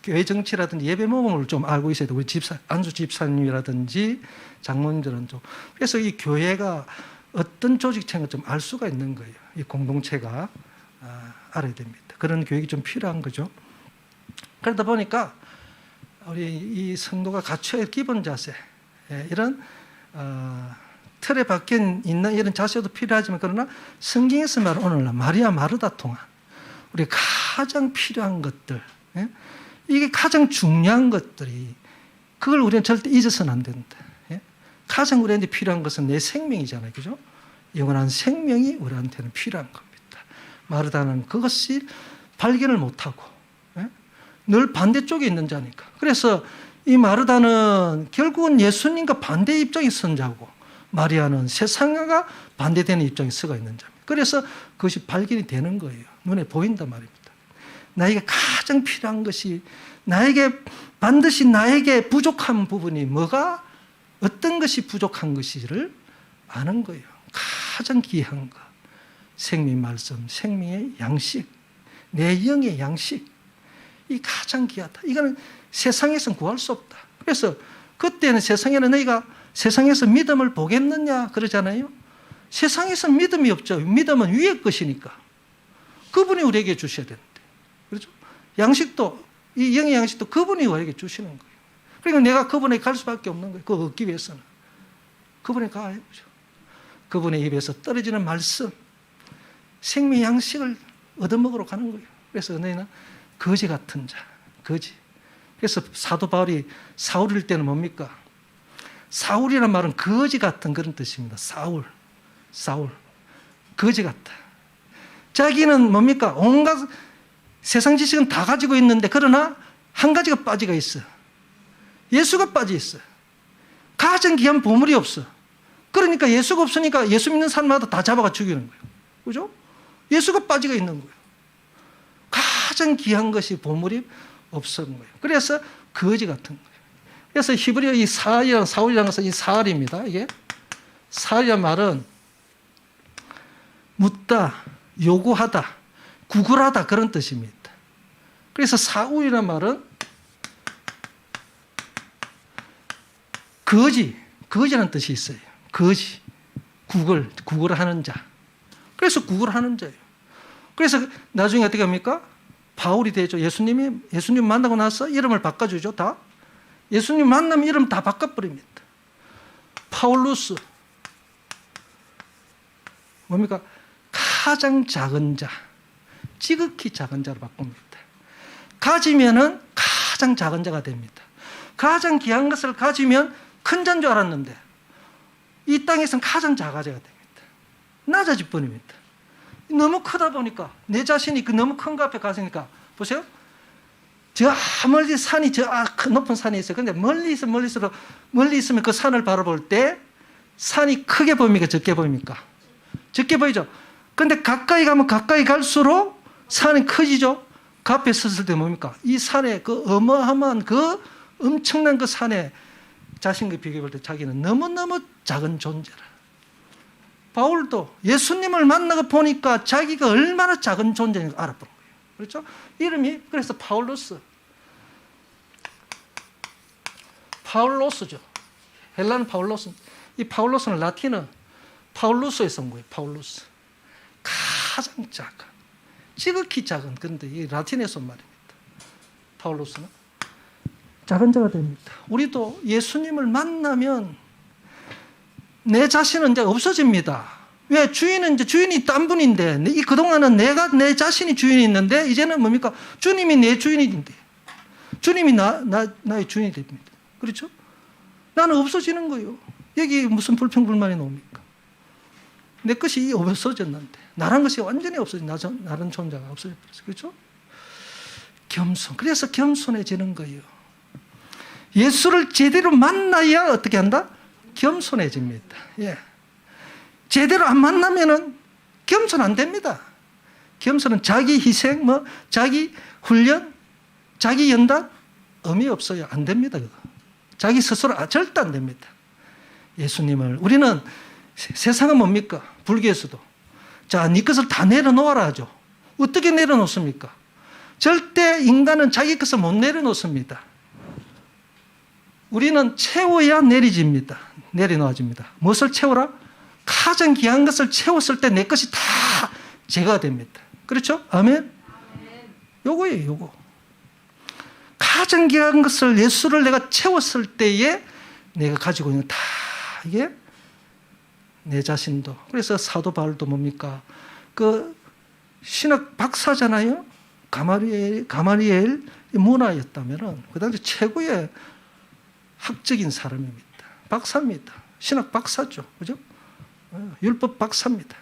교회 정치라든지 예배 모범을 좀 알고 있어야 돼요. 우리 안수 집사님이라든지 장로님들은 좀. 그래서 이 교회가 어떤 조직체인가 좀 알 수가 있는 거예요. 이 공동체가 알아야 됩니다. 그런 교육이 좀 필요한 거죠. 그러다 보니까 우리 이 성도가 갖춰야 할 기본 자세, 이런 틀에 박혀 있는 이런 자세도 필요하지만, 그러나 성경에서 말하는 오늘날 마리아 마르다 통한 우리 가장 필요한 것들, 이게 가장 중요한 것들이, 그걸 우리는 절대 잊어서는 안 된다. 가장 우리한테 필요한 것은 내 생명이잖아요. 그죠? 영원한 생명이 우리한테는 필요한 겁니다. 마르다는 그것이 발견을 못하고 늘 반대쪽에 있는 자니까. 그래서 이 마르다는 결국은 예수님과 반대 입장에 선 자고, 마리아는 세상과 반대되는 입장에 서가 있는 자입니다. 그래서 그것이 발견이 되는 거예요. 눈에 보인단 말입니다. 나에게 가장 필요한 것이, 반드시 나에게 부족한 부분이 뭐가, 어떤 것이 부족한 것이를 아는 거예요. 가장 귀한 것. 생명 말씀, 생명의 양식, 내 영의 양식. 이 가장 귀하다. 이거는 세상에서는 구할 수 없다. 그래서 그때는 세상에는 너희가 세상에서 믿음을 보겠느냐 그러잖아요. 세상에서 믿음이 없죠. 믿음은 위의 것이니까 그분이 우리에게 주셔야 되는데, 그렇죠? 양식도, 이 영의 양식도 그분이 우리에게 주시는 거예요. 그러니까 내가 그분에게 갈 수밖에 없는 거예요. 그거 얻기 위해서는 그분에게 가야 해보죠. 그분의 입에서 떨어지는 말씀, 생명의 양식을 얻어먹으러 가는 거예요. 그래서 너희는 거지 같은 자, 거지. 그래서 사도 바울이 사울일 때는 뭡니까? 사울이란 말은 거지 같은 그런 뜻입니다. 사울, 거지 같다. 자기는 뭡니까? 온갖 세상 지식은 다 가지고 있는데, 그러나 한 가지가 빠지가 있어. 예수가 빠져 있어. 가장 귀한 보물이 없어. 그러니까 예수가 없으니까 예수 믿는 사람마다 다 잡아가 죽이는 거예요. 그죠? 예수가 빠지가 있는 거예요. 가장 귀한 것이 보물이 없었던 거예요. 그래서 거지 같은 거예요. 그래서 히브리어 이 사울이라는 것은 이 사울입니다. 이게 사울이라는 말은 묻다, 요구하다, 구걸하다 그런 뜻입니다. 그래서 사울이라는 말은 거지라는 뜻이 있어요. 거지, 구걸하는 자. 그래서 구걸하는 자예요. 그래서 나중에 어떻게 합니까? 바울이 되죠. 예수님 만나고 나서 이름을 바꿔주죠. 다. 예수님 만나면 이름 다 바꿔버립니다. 파울루스. 뭡니까? 가장 작은 자, 지극히 작은 자로 바꿉니다. 가지면은 가장 작은 자가 됩니다. 가장 귀한 것을 가지면 큰 자인 줄 알았는데, 이 땅에서는 가장 작아져야 됩니다. 낮아질 뿐입니다. 너무 크다 보니까, 내 자신이 너무 큰 거 앞에 가서니까, 보세요. 저 멀리 산이 큰 높은 산이 있어요. 근데 멀리 있으면 그 산을 바라볼 때 산이 크게 보입니까? 적게 보입니까? 적게 보이죠? 근데 가까이 가면 가까이 갈수록 산이 커지죠? 그 앞에 섰을 때 뭡니까? 이 산에 그 어마어마한 그 엄청난 그 산에 자신과 비교해 볼 때 자기는 너무너무 작은 존재라. 바울도 예수님을 만나고 보니까 자기가 얼마나 작은 존재인지 알아본 거예요. 그렇죠? 이름이 그래서 파울로스죠. 헬라는 파울로스. 이 파울로스는 라틴어 파울루스에서 온 거예요. 파울루스. 가장 작은, 지극히 작은. 그런데 이 라틴에서 온 말입니다. 파울루스는 작은 자가 됩니다. 우리도 예수님을 만나면 내 자신은 이제 없어집니다. 왜? 주인은 이제 주인이 딴 분인데, 이 그동안은 내 자신이 주인이 있는데, 이제는 뭡니까? 주님이 내 주인인데, 주님이 나의 주인이 됩니다. 그렇죠? 나는 없어지는 거예요. 여기 무슨 불평불만이 나옵니까? 내 것이 없어졌는데, 나란 것이 완전히 없어진, 나란 존재가 없어져버렸어요. 그렇죠? 겸손. 그래서 겸손해지는 거예요. 예수를 제대로 만나야 어떻게 한다? 겸손해집니다. 예. 제대로 안 만나면은 겸손 안 됩니다. 겸손은 자기 희생, 자기 훈련, 자기 연단 의미 없어요. 안 됩니다. 그거. 자기 스스로 절대 안 됩니다. 예수님을 우리는 세상은 뭡니까? 불교에서도 자, 네 것을 다 내려놓아라 하죠. 어떻게 내려놓습니까? 절대 인간은 자기 것을 못 내려놓습니다. 우리는 채워야 내려놓아집니다. 무엇을 채워라? 가장 귀한 것을 채웠을 때 내 것이 다 제거가 됩니다. 그렇죠? 아멘? 요거예요, 요거. 가장 귀한 것을, 예수를 내가 채웠을 때에 내가 가지고 있는 다 이게 내 자신도. 그래서 사도 바울도 뭡니까? 그 신학 박사잖아요? 가마리엘 문화였다면은 그 당시 최고의 학적인 사람입니다. 박사입니다. 신학 박사죠. 그죠? 율법 박사입니다.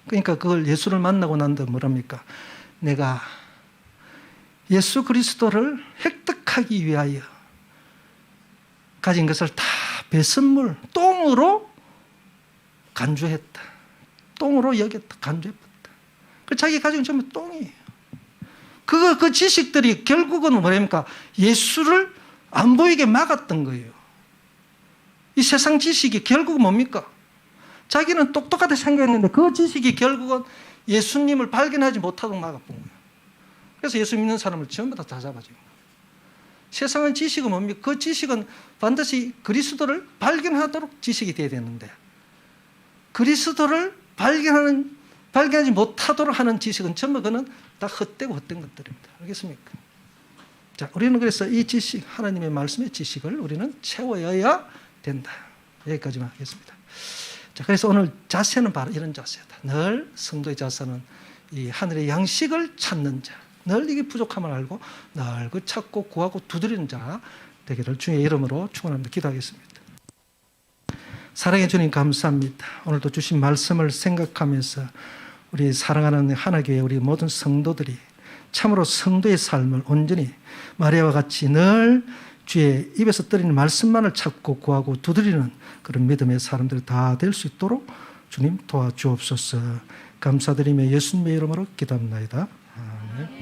그러니까 그걸 예수를 만나고 난 다음에 뭐랍니까? 내가 예수 그리스도를 획득하기 위하여 가진 것을 다 배선물, 똥으로 간주했다. 똥으로 여겼다. 간주했다. 그 자기 가진 전부 똥이에요. 그 지식들이 결국은 뭐랍니까? 예수를 안 보이게 막았던 거예요. 이 세상 지식이 결국은 뭡니까? 자기는 똑똑하게 생각했는데 그 지식이 결국은 예수님을 발견하지 못하도록 막아본 거예요. 그래서 예수 믿는 사람을 전부 다 잡아준 거예요. 세상의 지식은 뭡니까? 그 지식은 반드시 그리스도를 발견하도록 지식이 돼야 되는데 그리스도를 발견하지 못하도록 하는 지식은 전부 그는 다 헛되고 헛된 것들입니다. 알겠습니까? 자, 우리는 그래서 이 지식, 하나님의 말씀의 지식을 우리는 채워야 된다. 여기까지만 하겠습니다. 자, 그래서 오늘 자세는 바로 이런 자세다. 늘 성도의 자세는 이 하늘의 양식을 찾는 자, 늘 이게 부족함을 알고 늘 그 찾고 구하고 두드리는 자 되기를 주의 이름으로 축원합니다. 기도하겠습니다. 사랑해 주님 감사합니다. 오늘도 주신 말씀을 생각하면서 우리 사랑하는 하나교회 우리 모든 성도들이 참으로 성도의 삶을 온전히 마리아와 같이 늘 주의 입에서 떨리는 말씀만을 찾고 구하고 두드리는 그런 믿음의 사람들이 다 될 수 있도록 주님 도와주옵소서. 감사드리며 예수님의 이름으로 기도합니다. 아멘.